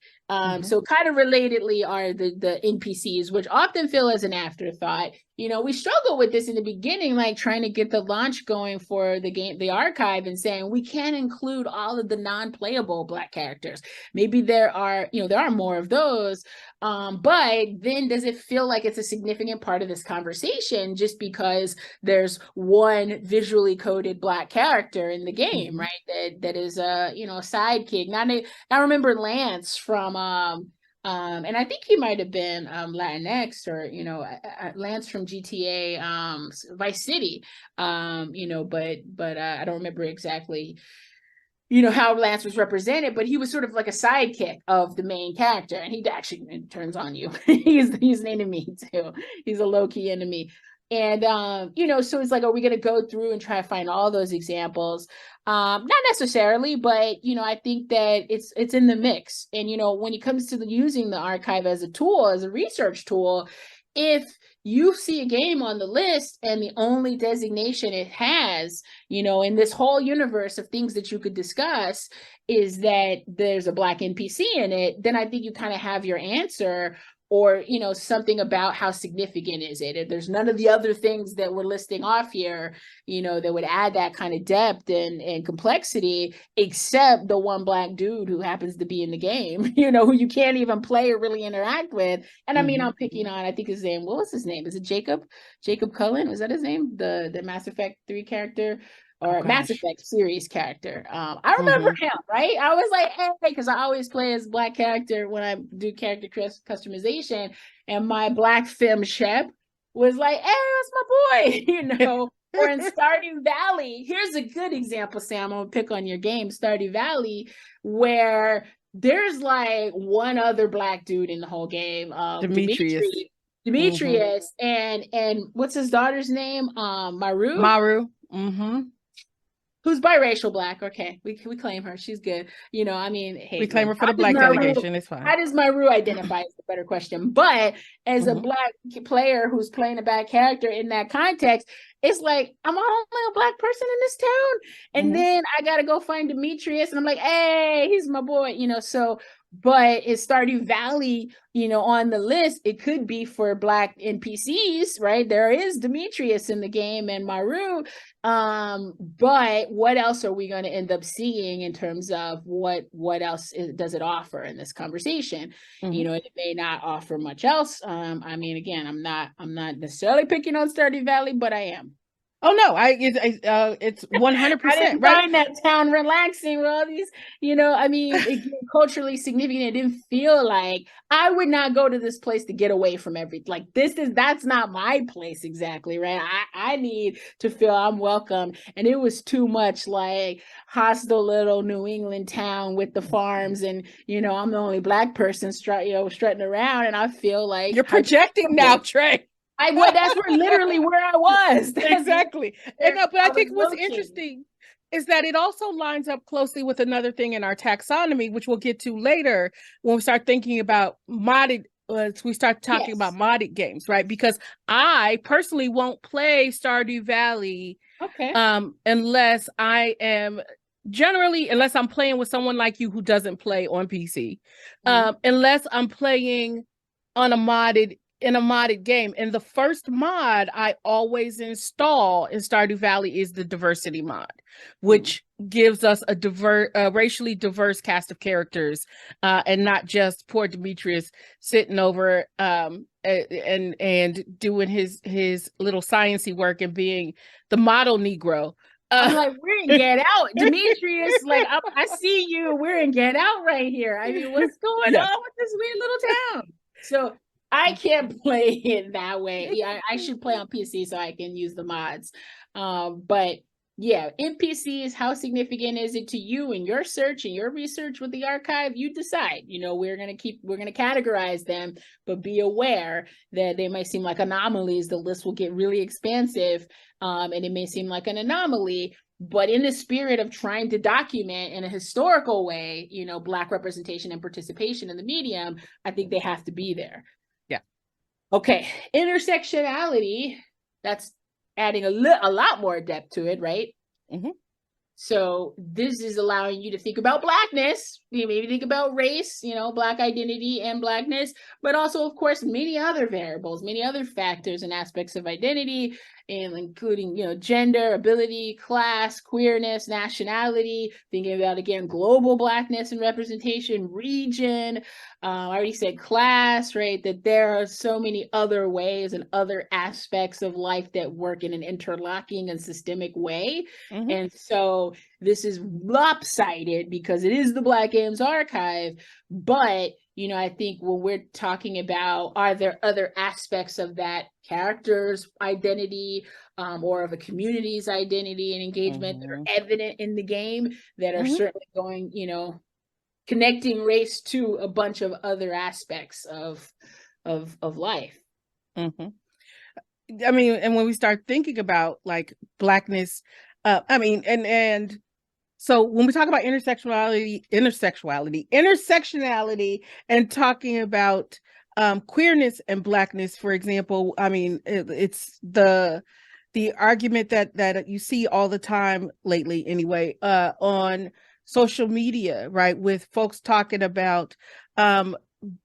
So kind of relatedly are the NPCs, which often feel as an afterthought. You know, we struggle with this in the beginning, like trying to get the launch going for the game, the archive, and saying we can't include all of the non-playable Black characters. Maybe there are, you know, there are more of those. But then does it feel like it's a significant part of this conversation just because there's one visually coded Black character in the game, right? That is a, you know, a sidekick. I remember Lance from and I think he might have been Latinx, or, you know, Lance from GTA Vice City, you know, but I don't remember exactly, you know, how Lance was represented, but he was sort of like a sidekick of the main character, and he actually turns on you. he's an enemy too. He's a low-key enemy. And you know, so it's like, are we gonna go through and try to find all those examples? Not necessarily, but you know, I think that it's in the mix. And you know, when it comes to using the archive as a tool, as a research tool, if you see a game on the list and the only designation it has, you know, in this whole universe of things that you could discuss is that there's a Black NPC in it, then I think you kind of have your answer. Or, you know, something about how significant is it. If there's none of the other things that we're listing off here, you know, that would add that kind of depth and complexity, except the one Black dude who happens to be in the game, you know, who you can't even play or really interact with. And I mean, I'm picking on, I think his name, what was his name? Is it Jacob Cullen? Was that his name? The Mass Effect 3 character? Or Mass Effect series character. I remember him, right? I was like, hey, because I always play as Black character when I do character customization, and my Black femme Shep was like, hey, that's my boy, you know. Or in Stardew Valley, here's a good example, Sam. I'm gonna pick on your game, Stardew Valley, where there's like one other Black dude in the whole game, Demetrius, and what's his daughter's name? Maru. Who's biracial Black. Okay, we claim her. She's good. You know, I mean, hey, we claim her for the Black delegation. It's fine. How does Maru identify is the better question. But as a Black player who's playing a bad character in that context, it's like, I'm only a Black person in this town. And then I got to go find Demetrius. And I'm like, hey, he's my boy, you know, so. But is Stardew Valley, you know, on the list? It could be for Black NPCs, right? There is Demetrius in the game and Maru. But what else are we going to end up seeing in terms of what else does it offer in this conversation? You know, it may not offer much else. I mean, again, I'm not necessarily picking on Stardew Valley, but I am. Oh no, it's 100%. I didn't find that town relaxing with all these, you know, I mean, culturally significant. It didn't feel like I would not go to this place to get away from everything. Like that's not my place exactly, right? I need to feel I'm welcome. And it was too much like hostile little New England town with the farms, and you know, I'm the only Black person strutting around, and I feel like you're projecting now, Trey. That's literally where I was. Exactly. But I think what's interesting is that it also lines up closely with another thing in our taxonomy, which we'll get to later when we start thinking about modded. We start talking about modded games, right? Because I personally won't play Stardew Valley, unless unless I'm playing with someone like you who doesn't play on PC, unless I'm playing on in a modded game. And the first mod I always install in Stardew Valley is the diversity mod, which gives us a racially diverse cast of characters, and not just poor Demetrius sitting over and doing his little sciencey work and being the model Negro. I'm like, we're in Get Out. Demetrius, like, I see you. We're in Get Out right here. I mean, what's going on with this weird little town? So I can't play it that way. Yeah, I should play on PC so I can use the mods. But yeah, NPCs, how significant is it to you in your search and your research with the archive? You decide. You know, we're gonna categorize them, but be aware that they might seem like anomalies. The list will get really expansive, and it may seem like an anomaly. But in the spirit of trying to document in a historical way, Black representation and participation in the medium, I think they have to be there. Yeah. Okay, intersectionality, that's adding a lot more depth to it, right? Mm-hmm. So this is allowing you to think about Blackness, maybe think about race, Black identity and Blackness, but also, of course, many other variables, many other factors and aspects of identity, and including, gender, ability, class, queerness, nationality, thinking about, again, global Blackness and representation, region. I already said class, right? That there are so many other ways and other aspects of life that work in an interlocking and systemic way. Mm-hmm. And so this is lopsided because it is the Black Games Archive. But, I think when we're talking about, are there other aspects of that character's identity or of a community's identity and engagement that are evident in the game that are certainly going, connecting race to a bunch of other aspects of life. Mm-hmm. I mean, and when we start thinking about like Blackness, and so when we talk about intersectionality, and talking about queerness and Blackness, for example, I mean, it's the argument that you see all the time lately, anyway, on social media, right, with folks talking about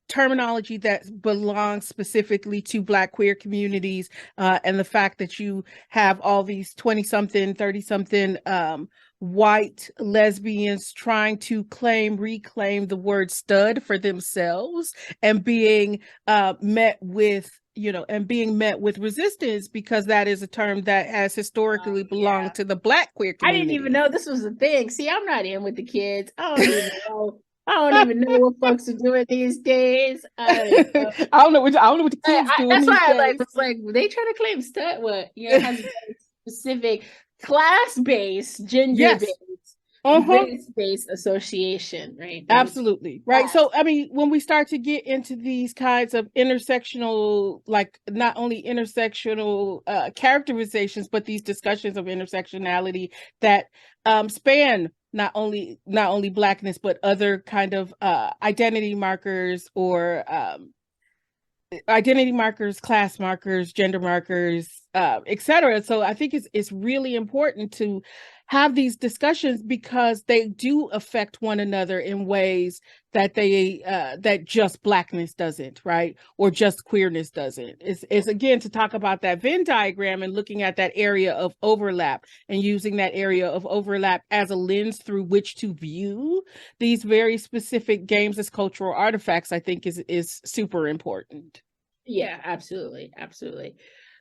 terminology that belongs specifically to Black queer communities, and the fact that you have all these 20-something, 30-something white lesbians trying to reclaim the word stud for themselves, and being met with resistance, because that is a term that has historically belonged to the Black queer community. I didn't even know this was a thing. See, I'm not in with the kids. I don't even know. I don't even know what folks are doing these days. I don't know what the kids doing that's these why days. was like, they try to claim stud. What has a very specific class-based, gender-based, race-based association, right? Absolutely, right. So, I mean, when we start to get into these kinds of intersectional, like not only intersectional characterizations, but these discussions of intersectionality that span not only Blackness, but other kind of identity markers, or identity markers, class markers, gender markers, etc. So I think it's really important to have these discussions, because they do affect one another in ways that that just Blackness doesn't, right? Or just queerness doesn't. It's again to talk about that Venn diagram and looking at that area of overlap, and using that area of overlap as a lens through which to view these very specific games as cultural artifacts, I think is super important. Yeah, absolutely. Absolutely.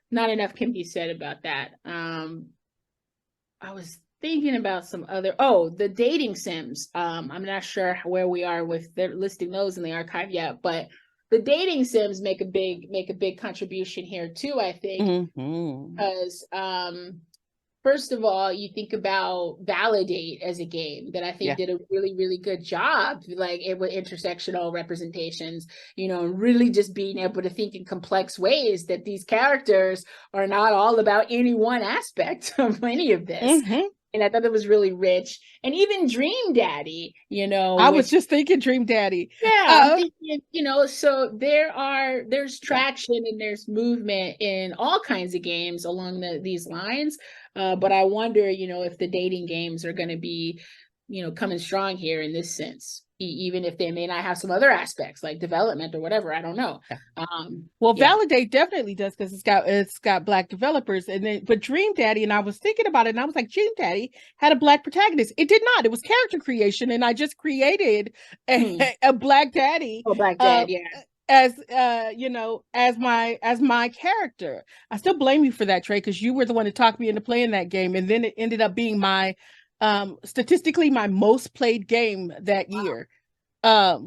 Not enough can be said about that. I was thinking about some other, the dating sims. I'm not sure where we are with listing those in the archive yet, but the dating sims make a big contribution here too, I think. Because first of all, you think about Validate as a game that I think did a really, really good job, like with intersectional representations, and really just being able to think in complex ways that these characters are not all about any one aspect of any of this. And I thought it was really rich. And even Dream Daddy, I was just thinking Dream Daddy. Yeah, I'm thinking, so there's traction and there's movement in all kinds of games along these lines. But I wonder, if the dating games are going to be, coming strong here in this sense, even if they may not have some other aspects like development or whatever. I don't know. Validate definitely does, because it's got Black developers, but Dream Daddy, and I was thinking about it, and I was like, Dream Daddy had a Black protagonist. It did not. It was character creation, and I just created a Black Daddy. Oh, Black Dad, as as my character. I still blame you for that, Trey, because you were the one that talked me into playing that game, and then it ended up being my statistically my most played game that year. But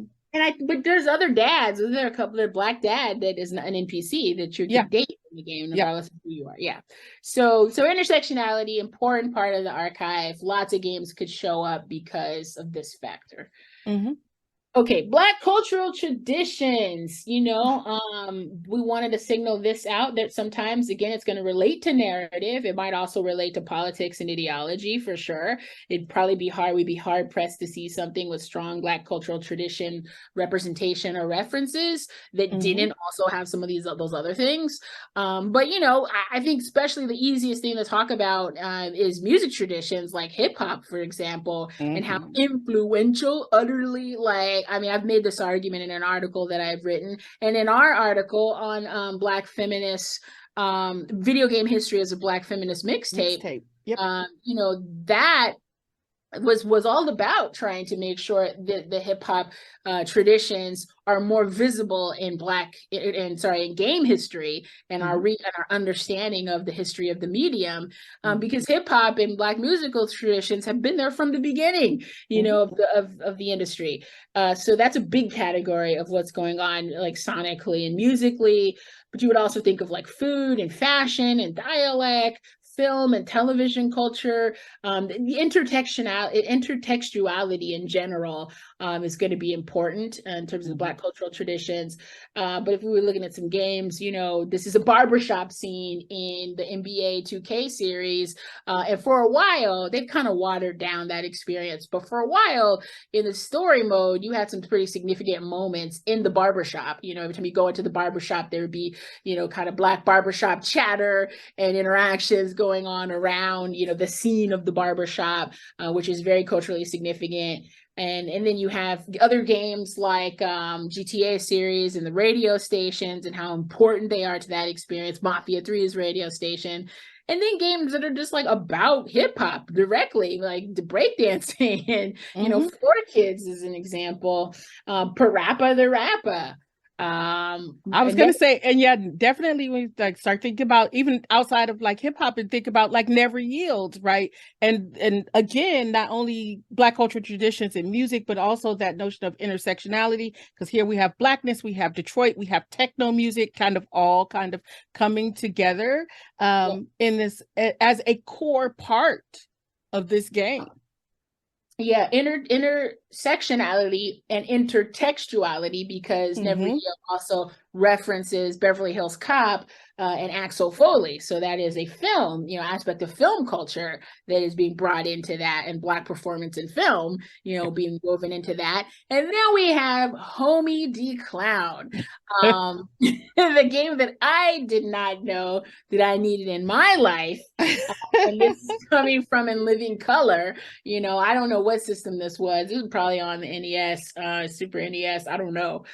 there's other dads. Isn't there a couple of Black dad that is not an NPC that you can date in the game, regardless of who you are? Yeah. So intersectionality, important part of the archive. Lots of games could show up because of this factor. Okay, Black cultural traditions, we wanted to signal this out that sometimes, again, it's going to relate to narrative. It might also relate to politics and ideology for sure. We'd be hard pressed to see something with strong Black cultural tradition representation or references that Mm-hmm. didn't also have some of those other things. But, I think especially the easiest thing to talk about is music traditions like hip hop, for example, and how Mm-hmm. influential, utterly, like, I mean, I've made this argument in an article that I've written, and in our article on Black feminists, video game history as a Black feminist mixtape, Mixtape. Yep. that was all about trying to make sure that the hip hop traditions are more visible in in game history and Mm-hmm. our understanding of the history of the medium, Mm-hmm. because hip hop and Black musical traditions have been there from the beginning, Mm-hmm. of the industry. So that's a big category of what's going on, like sonically and musically. But you would also think of like food and fashion and dialect, film and television culture, the intertextuality in general is going to be important in terms of Mm-hmm. Black cultural traditions. But if we were looking at some games, this is a barbershop scene in the NBA 2K series. And for a while, they've kind of watered down that experience. But for a while, in the story mode, you had some pretty significant moments in the barbershop. Every time you go into the barbershop, there would be, kind of Black barbershop chatter and interactions going on around, the scene of the barbershop, which is very culturally significant. And then you have the other games like GTA series and the radio stations and how important they are to that experience. Mafia 3's radio station. And then games that are just like about hip hop directly, like the breakdancing and, Mm-hmm. For Kids is an example. Parappa the Rapper. I was And then gonna say, and yeah, definitely when you like start thinking about even outside of like hip hop and think about like Never Yields, right? And again, not only Black cultural traditions in music, but also that notion of intersectionality. Because here we have Blackness, we have Detroit, we have techno music, kind of all kind of coming together in this as a core part of this game. yeah, intersectionality and intertextuality, because Never Mm-hmm. Yield also references Beverly Hills Cop and Axel Foley. So that is a film, aspect of film culture that is being brought into that, and Black performance in film, being woven into that. And now we have Homie D Clown, the game that I did not know that I needed in my life. And this is coming from In Living Color. I don't know what system this was. It was probably on the NES, Super NES. I don't know.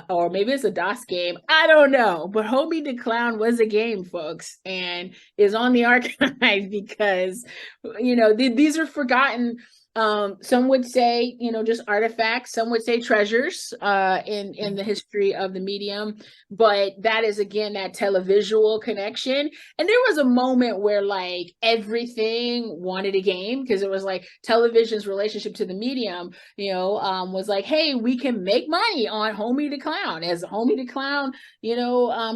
Or maybe it's a DOS game. I don't know. But Hobie the Clown was a game, folks, and is on the archive because, these are forgotten. Some would say, just artifacts. Some would say treasures in the history of the medium. But that is, again, that televisual connection. And there was a moment where like everything wanted a game, because it was like television's relationship to the medium, was like, hey, we can make money on Homie the Clown, as Homie the Clown,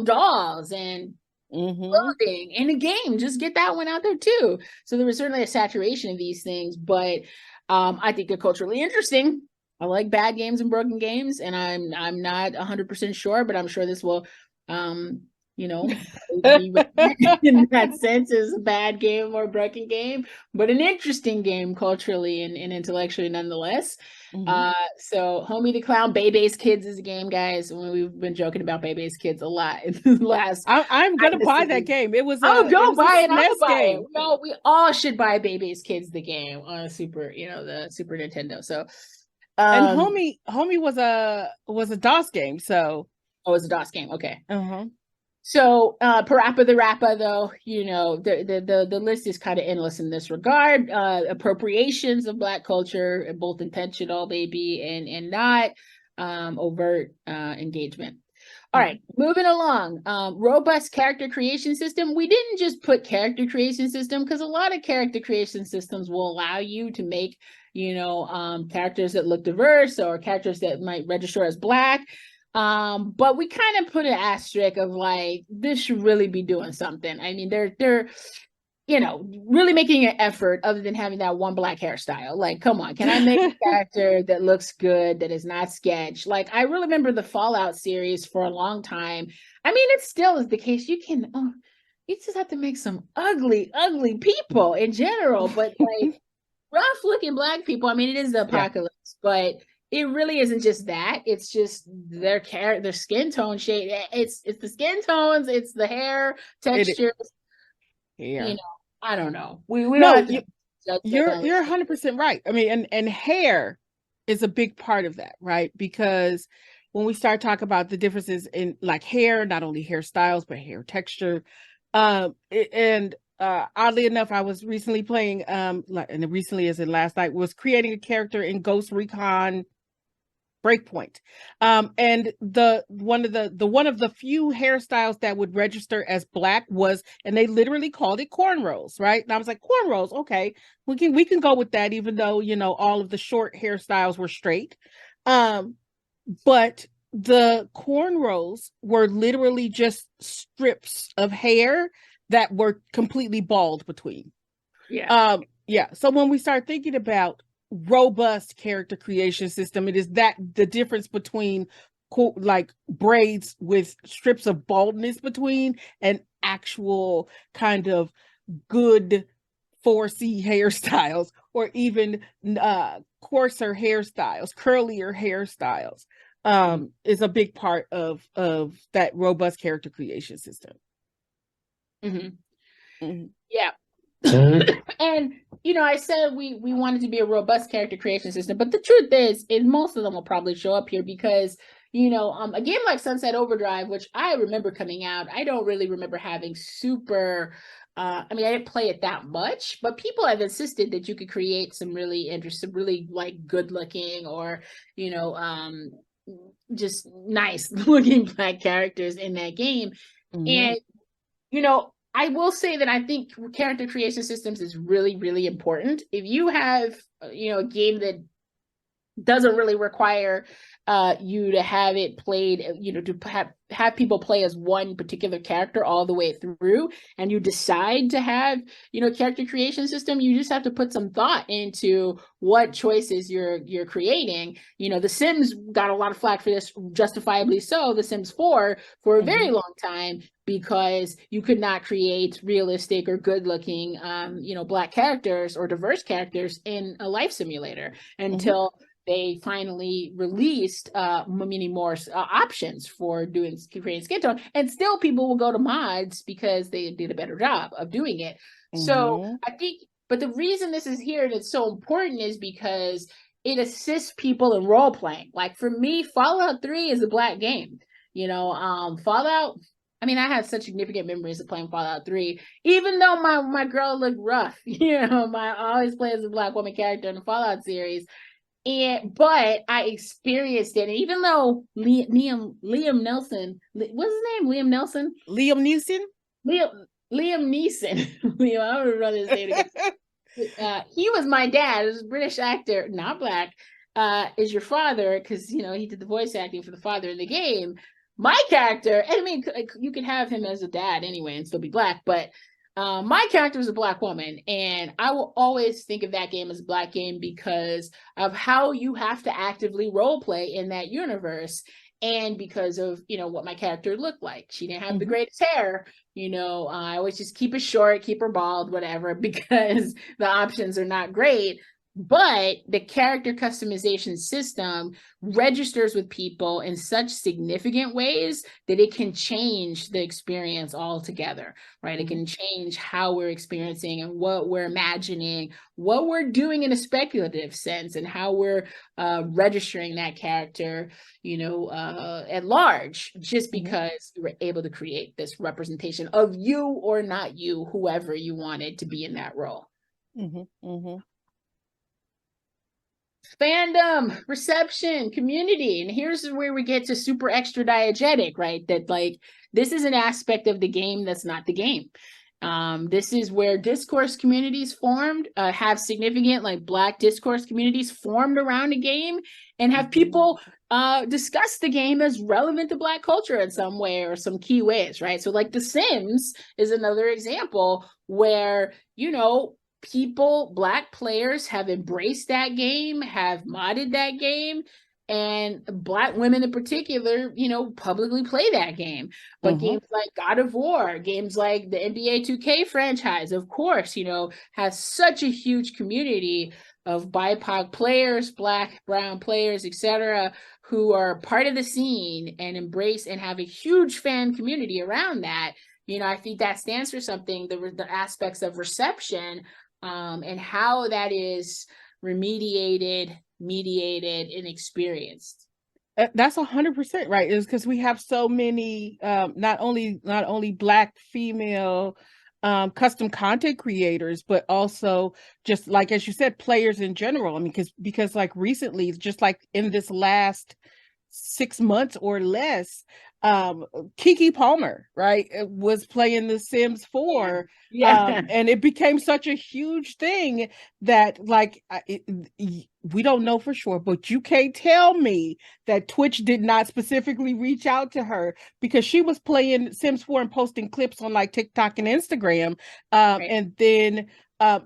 dolls and Mm-hmm. clothing in a game. Just get that one out there too. So there was certainly a saturation of these things, but I think they're culturally interesting. I like bad games and broken games, and I'm not 100% sure, but I'm sure this will, um, be in that sense as a bad game or a broken game, but an interesting game culturally and intellectually nonetheless. Mm-hmm. So Homie the Clown, Bebe's Kids is a game, guys. We've been joking about Bebe's Kids a lot in the last. I'm gonna buy that game. Oh, It don't was a buy it. I'm gonna SNES buy it. game. No, we all should buy Bebe's Kids the game on a the Super Nintendo. So, And um, Homie was a DOS game. So oh, it's a DOS game. Okay. uh-huh. So, Parappa the Rappa, though, the list is kind of endless in this regard. Appropriations of Black culture, both intentional, maybe, and not overt engagement. All right, moving along. Robust character creation system. We didn't just put character creation system, because a lot of character creation systems will allow you to make, characters that look diverse or characters that might register as Black. But we kind of put an asterisk of like, this should really be doing something. I mean, really making an effort other than having that one black hairstyle. Like, come on, can I make a character that looks good, that is not sketch? Like, I really remember the Fallout series for a long time. I mean, it still is the case. You just have to make some ugly, ugly people in general, but like rough looking black people. I mean, it is the Yeah. apocalypse, but it really isn't just that. It's just their skin tone shade. It's the skin tones, it's the hair It textures, you hair. know, I don't know. We don't No, have to judge you're 100% right. I mean, and hair is a big part of that, right? Because when we start talking about the differences in like hair, not only hairstyles but hair texture, and oddly enough, I was recently playing and recently as in last night was creating a character in Ghost Recon Breakpoint. And the one of the few hairstyles that would register as black was, and they literally called it cornrows, right? And I was like, cornrows, okay, we can go with that, even though all of the short hairstyles were straight. But the cornrows were literally just strips of hair that were completely bald between. Yeah. So when we start thinking about robust character creation system, it is that the difference between like braids with strips of baldness between and actual kind of good 4C hairstyles, or even coarser hairstyles, curlier hairstyles, is a big part of that robust character creation system. Mm-hmm. Mm-hmm. Yeah. And I said we wanted to be a robust character creation system, but the truth is most of them will probably show up here because a game like Sunset Overdrive, which I remember coming out, I don't really remember having super I mean, I didn't play it that much, but people have insisted that you could create some really interesting, really like good looking, or just nice looking black characters in that game. Mm-hmm. And I will say that I think character creation systems is really, really important. If you have, a game that doesn't really require you to have it played, to have people play as one particular character all the way through, and you decide to have, character creation system, you just have to put some thought into what choices you're creating. The Sims got a lot of flack for this, justifiably so, The Sims 4 for a very long time, because you could not create realistic or good looking black characters or diverse characters in a life simulator until they finally released many more options for creating skin tone, and still people will go to mods because they did a better job of doing it. So I think, but the reason this is here and it's so important is because it assists people in role playing. Like for me, Fallout 3 is a black game. Fallout, I mean, I have such significant memories of playing Fallout 3, even though my girl looked rough. I always play as a black woman character in the Fallout series. But I experienced it, and even though Liam Nelson, what's his name? Liam Nelson? Liam Neeson? Liam Neeson. Liam, I would rather say it again. He was my dad. He was a British actor, not black. Is your father, because he did the voice acting for the father in the game. My character, and I mean, you could have him as a dad anyway and still be black, but my character is a black woman, and I will always think of that game as a black game because of how you have to actively role play in that universe, and because of what my character looked like. She didn't have the greatest hair. I always just keep it short, keep her bald, whatever, because the options are not great. But the character customization system registers with people in such significant ways that it can change the experience altogether, right? It can change how we're experiencing and what we're imagining, what we're doing in a speculative sense, and how we're registering that character, at large, just because we were able to create this representation of you or not you, whoever you wanted to be in that role. Fandom, reception, community. And here's where we get to super extra diegetic, right? That like this is an aspect of the game that's not the game. This is where discourse communities formed, have significant like Black discourse communities formed around a game. and have people discuss the game as relevant to Black culture in some way or some key ways, right? So like The Sims is another example where, you know, people, Black players have embraced that game, have modded that game, and Black women in particular, you know, publicly play that game. But games like God of War, games like the NBA 2K franchise, of course, you know, has such a huge community of BIPOC players, Black, brown players, etc., who are part of the scene and embrace and have a huge fan community around that. You know, I think that stands for something, the aspects of reception, and how that is remediated, mediated, and experienced. That's 100% right. Is because we have so many, not only Black female custom content creators, but also just like as you said, players in general. I mean, because like recently, just like in this last 6 months or less, Kiki Palmer, right, was playing The Sims 4. Yeah. And it became such a huge thing that like we don't know for sure, but you can't tell me that Twitch did not specifically reach out to her because she was playing Sims 4 and posting clips on like TikTok and Instagram. Right. And then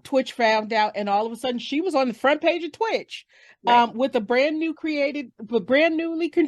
Twitch found out, and all of a sudden she was on the front page of Twitch, Right. with a brand newly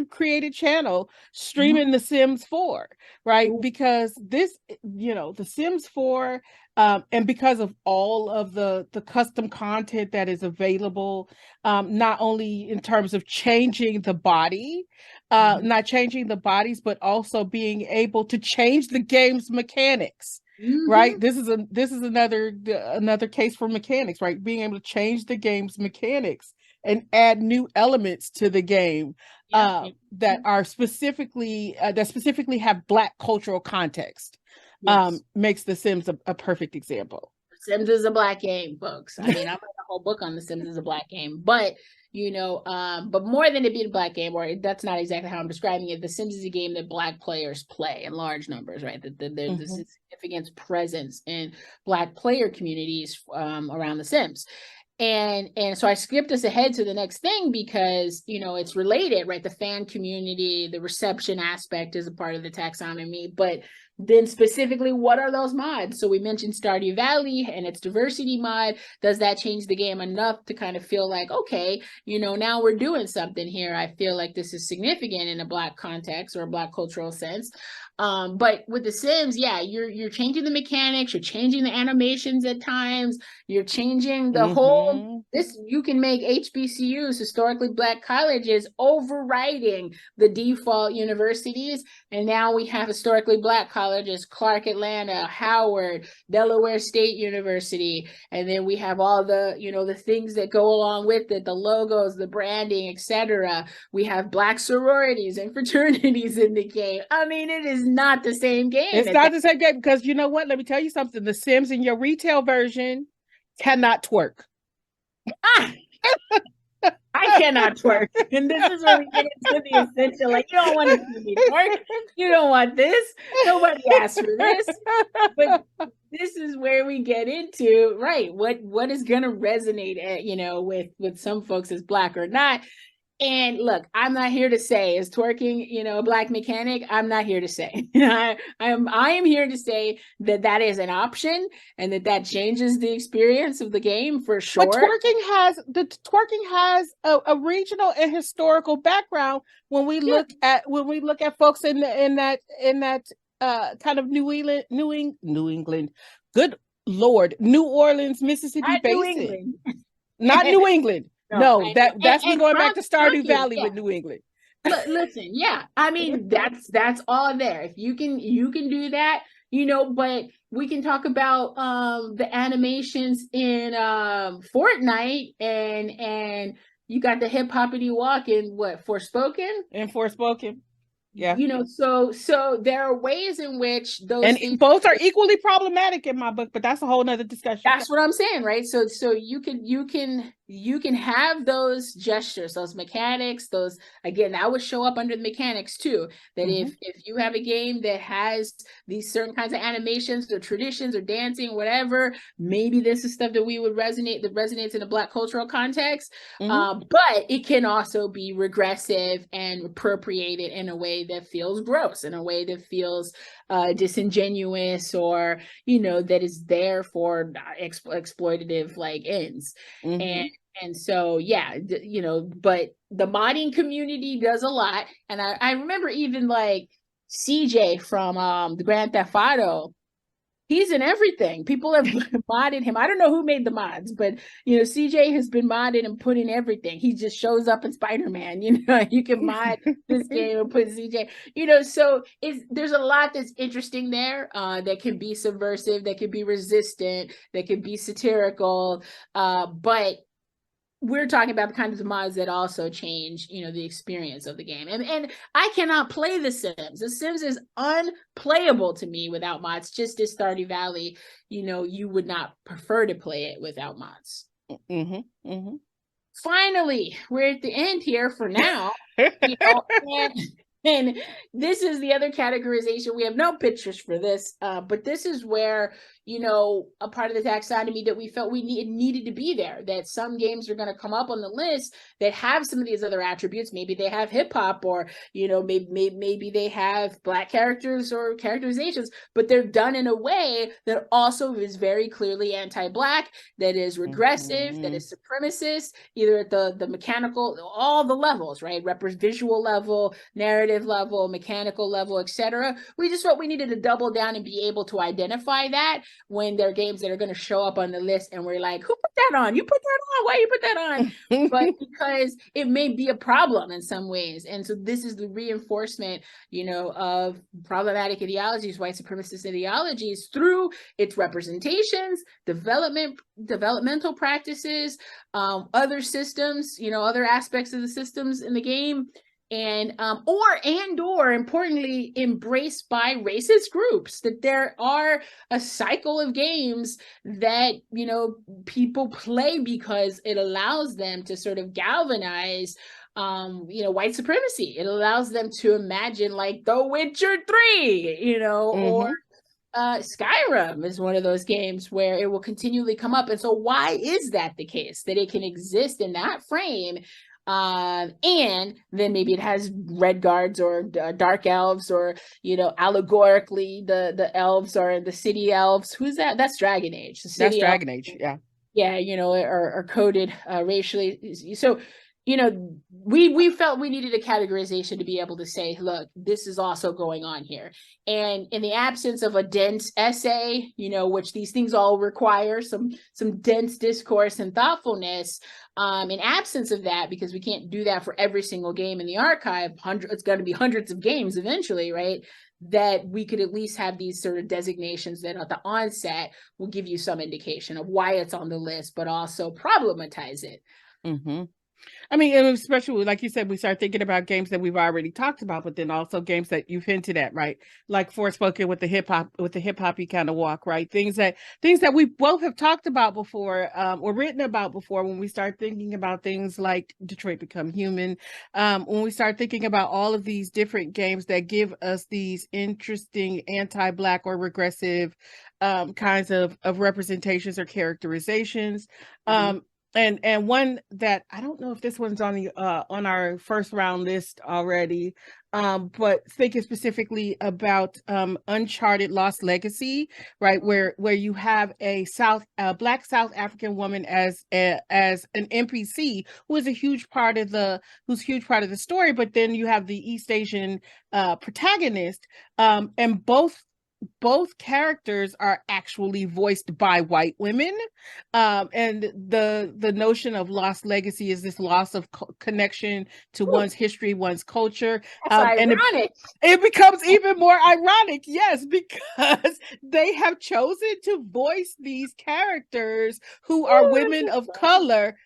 created channel streaming Mhm. The Sims 4, right? Ooh. Because this, you know, The Sims 4, and because of all of the custom content that is available, not only in terms of changing the body, Mhm. not changing the bodies, but also being able to change the game's mechanics. Right. Mhm. This is another case for mechanics, right? Being able to change the game's mechanics and add new elements to the game, Yep. that specifically have Black cultural context, Yes. makes The Sims a perfect example. Sims is a Black game, folks. I mean, I wrote a whole book on The Sims is a Black game, but you know, but more than it being a Black game, or that's not exactly how I'm describing it. The Sims is a game that Black players play in large numbers, right? That there's a Mhm. significant presence in Black player communities around The Sims. And so I skipped us ahead to the next thing because, you know, it's related, right? The fan community, the reception aspect is a part of the taxonomy, but then specifically, what are those mods? So we mentioned Stardew Valley and its diversity mod. Does that change the game enough to kind of feel like, okay, you know, now we're doing something here? I feel like this is significant in a Black context or a Black cultural sense. But with The Sims, yeah, you're changing the mechanics, you're changing the animations at times, you're changing the whole. Mhm. This, you can make HBCUs, historically Black colleges, overriding the default universities, and now we have historically Black colleges: Clark Atlanta, Howard, Delaware State University, and then we have all the, you know, the things that go along with it, the logos, the branding, etc. We have Black sororities and fraternities in the game. I mean, it is not the same game It's at not that. the same game because you know what? Let me tell you something. The Sims in your retail version cannot twerk. Ah, I cannot twerk. And this is where we get into the essential. Like, you don't want to see me twerk. You don't want this. Nobody asked for this. But this is where we get into, right, what is gonna resonate at, you know, with some folks as Black or not. And look, I'm not here to say, is twerking, you know, a Black mechanic? I'm not here to say. I am here to say that that is an option and that changes the experience of the game for But sure. twerking has a regional and historical background when we Yeah. look at folks in that kind of New England, good Lord, New Orleans, Mississippi At New basin. England. Not New England. No, No, I know. that's me And going back from to Stardew talking, Valley yeah. with New England. Listen, yeah. I mean, that's all there. If you can do that, you know, but we can talk about the animations in Fortnite, and you got the hip hoppity walk in what, Forspoken? And Forspoken. Yeah. So there are ways in which those And things. both are equally problematic in my book, but that's a whole nother discussion. That's what I'm saying, right? So you can have those gestures, those mechanics, those, again, that would show up under the mechanics too. That Mm-hmm. if you have a game that has these certain kinds of animations or traditions or dancing, whatever, maybe this is stuff that resonates in a Black cultural context. Mm-hmm. But it can also be regressive and appropriated in a way that feels gross, in a way that feels disingenuous, or that is there for exploitative like ends. Mm-hmm. And so yeah, but the modding community does a lot. And I remember even like CJ from the Grand Theft Auto. He's in everything. People have modded him. I don't know who made the mods, but CJ has been modded and put in everything. He just shows up in Spider-Man. You can mod this game and put CJ. So there's a lot that's interesting there, that can be subversive, that can be resistant, that can be satirical. But we're talking about the kinds of mods that also change, the experience of the game. And I cannot play The Sims. The Sims is unplayable to me without mods, just as Stardew Valley, you would not prefer to play it without mods. Mm-hmm. Mm-hmm. Finally, we're at the end here for now. And this is the other categorization. We have no pictures for this, but this is where, a part of the taxonomy that we felt needed to be there, that some games are going to come up on the list that have some of these other attributes. Maybe they have hip hop, or, maybe they have Black characters or characterizations, but they're done in a way that also is very clearly anti-Black, that is regressive, Mm-hmm. that is supremacist, either at the mechanical, all the levels, right? Visual level, narrative level, mechanical level, etc. We just felt we needed to double down and be able to identify that when there are games that are going to show up on the list and we're like, who put that on? You put that on? Why you put that on? But because it may be a problem in some ways. And so this is the reinforcement, of problematic ideologies, white supremacist ideologies, through its representations, developmental practices, other systems, other aspects of the systems in the game, and or importantly, embraced by racist groups, that there are a cycle of games that people play because it allows them to sort of galvanize white supremacy. It allows them to imagine, like, The Witcher 3, or Skyrim is one of those games where it will continually come up. And so why is that the case, that it can exist in that frame? And then maybe it has red guards or dark elves, or allegorically the elves are the city elves. Who's that? That's Dragon Age. The That's city elves, Dragon Age. Yeah. yeah, are coded racially. So we felt we needed a categorization to be able to say, look, this is also going on here. And in the absence of a dense essay, which these things all require some dense discourse and thoughtfulness, in absence of that, because we can't do that for every single game in the archive, it's going to be hundreds of games eventually, right? That we could at least have these sort of designations that at the onset will give you some indication of why it's on the list, but also problematize it. Mm-hmm. I mean, especially like you said, we start thinking about games that we've already talked about, but then also games that you've hinted at, right? Like Forspoken with the hip hoppy kind of walk, right? Things that we both have talked about before, or written about before. When we start thinking about things like Detroit Become Human, when we start thinking about all of these different games that give us these interesting anti-Black or regressive kinds of representations or characterizations. Mm-hmm. And one that I don't know if this one's on our first round list already, but thinking specifically about Uncharted Lost Legacy, right, where you have a Black South African woman as an NPC who's huge part of the story, but then you have the East Asian protagonist, and both characters are actually voiced by white women, and the notion of lost legacy is this loss of connection to one's history, one's culture. That's And ironic. it becomes even more ironic, yes, because they have chosen to voice these characters who are women of color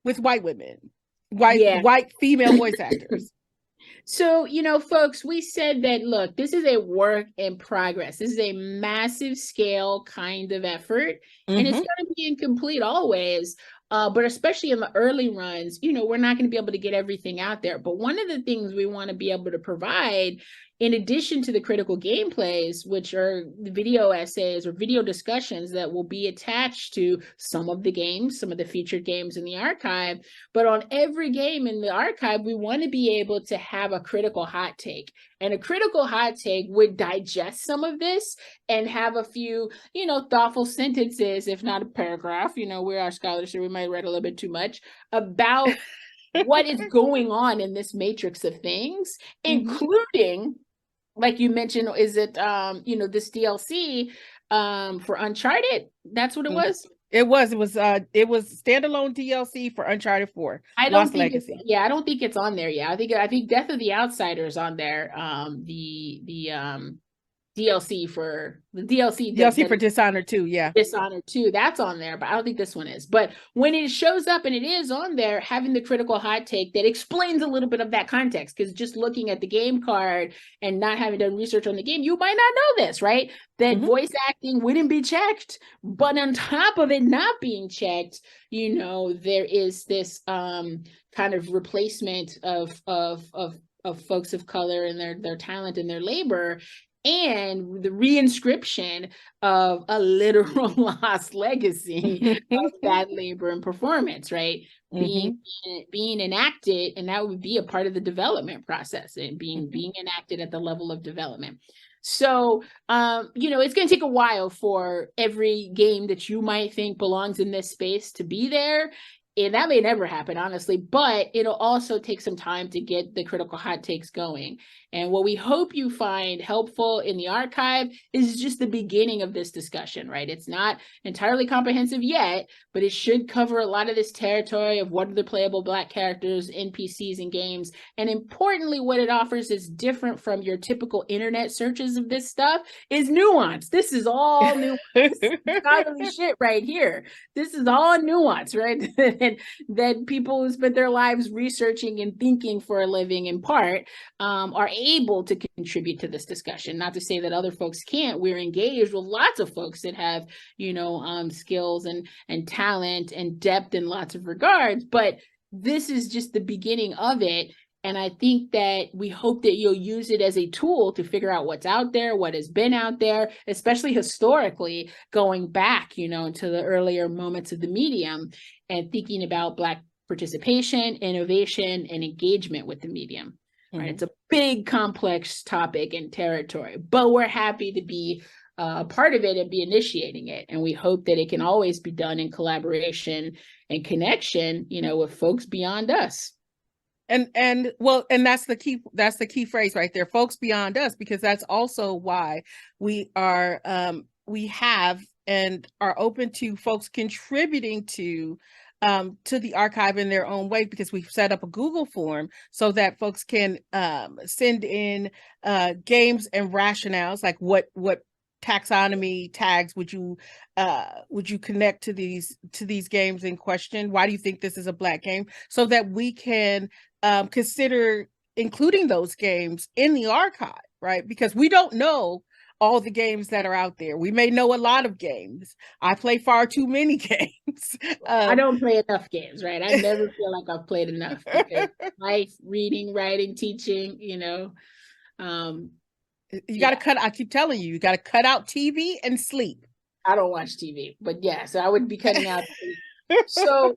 with white women, white female voice actors. So, folks, we said that, look, this is a work in progress. This is a massive scale kind of effort, and it's Mm-hmm. going to be incomplete always. But especially in the early runs, we're not going to be able to get everything out there. But one of the things we want to be able to provide, in addition to the critical gameplays, which are the video essays or video discussions that will be attached to some of the games, some of the featured games in the archive, but on every game in the archive, we want to be able to have a critical hot take. And a critical hot take would digest some of this and have a few, thoughtful sentences, if not a paragraph. We're our scholars, so we might read a little bit too much about what is going on in this matrix of things, Mm-hmm. including, like you mentioned, is it this DLC for Uncharted? That's what it was. It was standalone DLC for Uncharted 4, I don't Lost think it's Legacy. yeah, I don't think it's on there yet. I think Death of the Outsider is on there. The DLC for the DLC DLC that for Dishonored 2, yeah. Dishonored 2, that's on there, but I don't think this one is. But when it shows up and it is on there, having the critical hot take that explains a little bit of that context, because just looking at the game card and not having done research on the game, you might not know this, right? That Mm-hmm. voice acting wouldn't be checked, but on top of it not being checked, there is this kind of replacement of folks of color and their talent and their labor, and the reinscription of a literal lost legacy of that labor and performance, right? Mm-hmm. Being enacted, and that would be a part of the development process, and Mm-hmm. being enacted at the level of development. So, it's going to take a while for every game that you might think belongs in this space to be there. And that may never happen, honestly, but it'll also take some time to get the critical hot takes going. And what we hope you find helpful in the archive is just the beginning of this discussion, right? It's not entirely comprehensive yet, but it should cover a lot of this territory of what are the playable Black characters, NPCs, and games. And importantly, what it offers is different from your typical internet searches of this stuff is nuance. This is all nuance. This is scholarly shit right here. This is all nuance, right? that people who spent their lives researching and thinking for a living, in part, are able to contribute to this discussion. Not to say that other folks can't. We're engaged with lots of folks that have, skills and talent and depth in lots of regards, but this is just the beginning of it. And I think that we hope that you'll use it as a tool to figure out what's out there, what has been out there, especially historically, going back, into the earlier moments of the medium, and thinking about Black participation, innovation, and engagement with the medium. Right? It's a big, complex topic and territory, but we're happy to be part of it and be initiating it. And we hope that it can always be done in collaboration and connection, with folks beyond us. And that's the key phrase right there, folks beyond us, because that's also why we have and are open to folks contributing to the archive in their own way, because we've set up a Google form so that folks can send in games and rationales, like what taxonomy tags would you connect to these games in question? Why do you think this is a Black game? So that we can consider including those games in the archive, right? Because we don't know all the games that are out there. We may know a lot of games. I play far too many games. I don't play enough games, right? I never feel like I've played enough, because life, reading, writing, teaching, you got to cut. I keep telling you, you got to cut out TV and sleep. I don't watch TV, but yeah, so I would be cutting out. So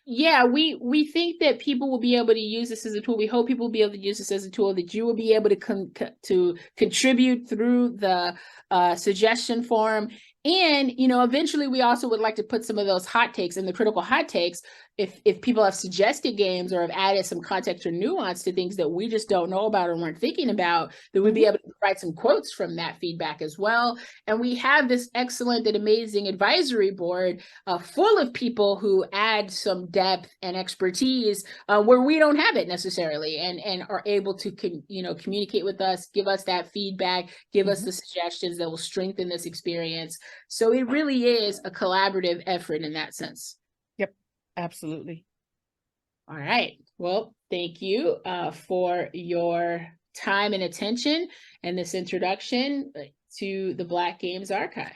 yeah, we think that people will be able to use this as a tool. We hope people will be able to use this as a tool, that you will be able to contribute through the suggestion form. And, eventually we also would like to put some of those hot takes and the critical hot takes. If people have suggested games or have added some context or nuance to things that we just don't know about or weren't thinking about, that we'd be able to provide some quotes from that feedback as well. And we have this excellent and amazing advisory board full of people who add some depth and expertise where we don't have it necessarily, and are able to communicate with us, give us that feedback, give us the suggestions that will strengthen this experience. So it really is a collaborative effort in that sense. Yep, absolutely. All right. Well, thank you for your time and attention and this introduction to the Black Games Archive.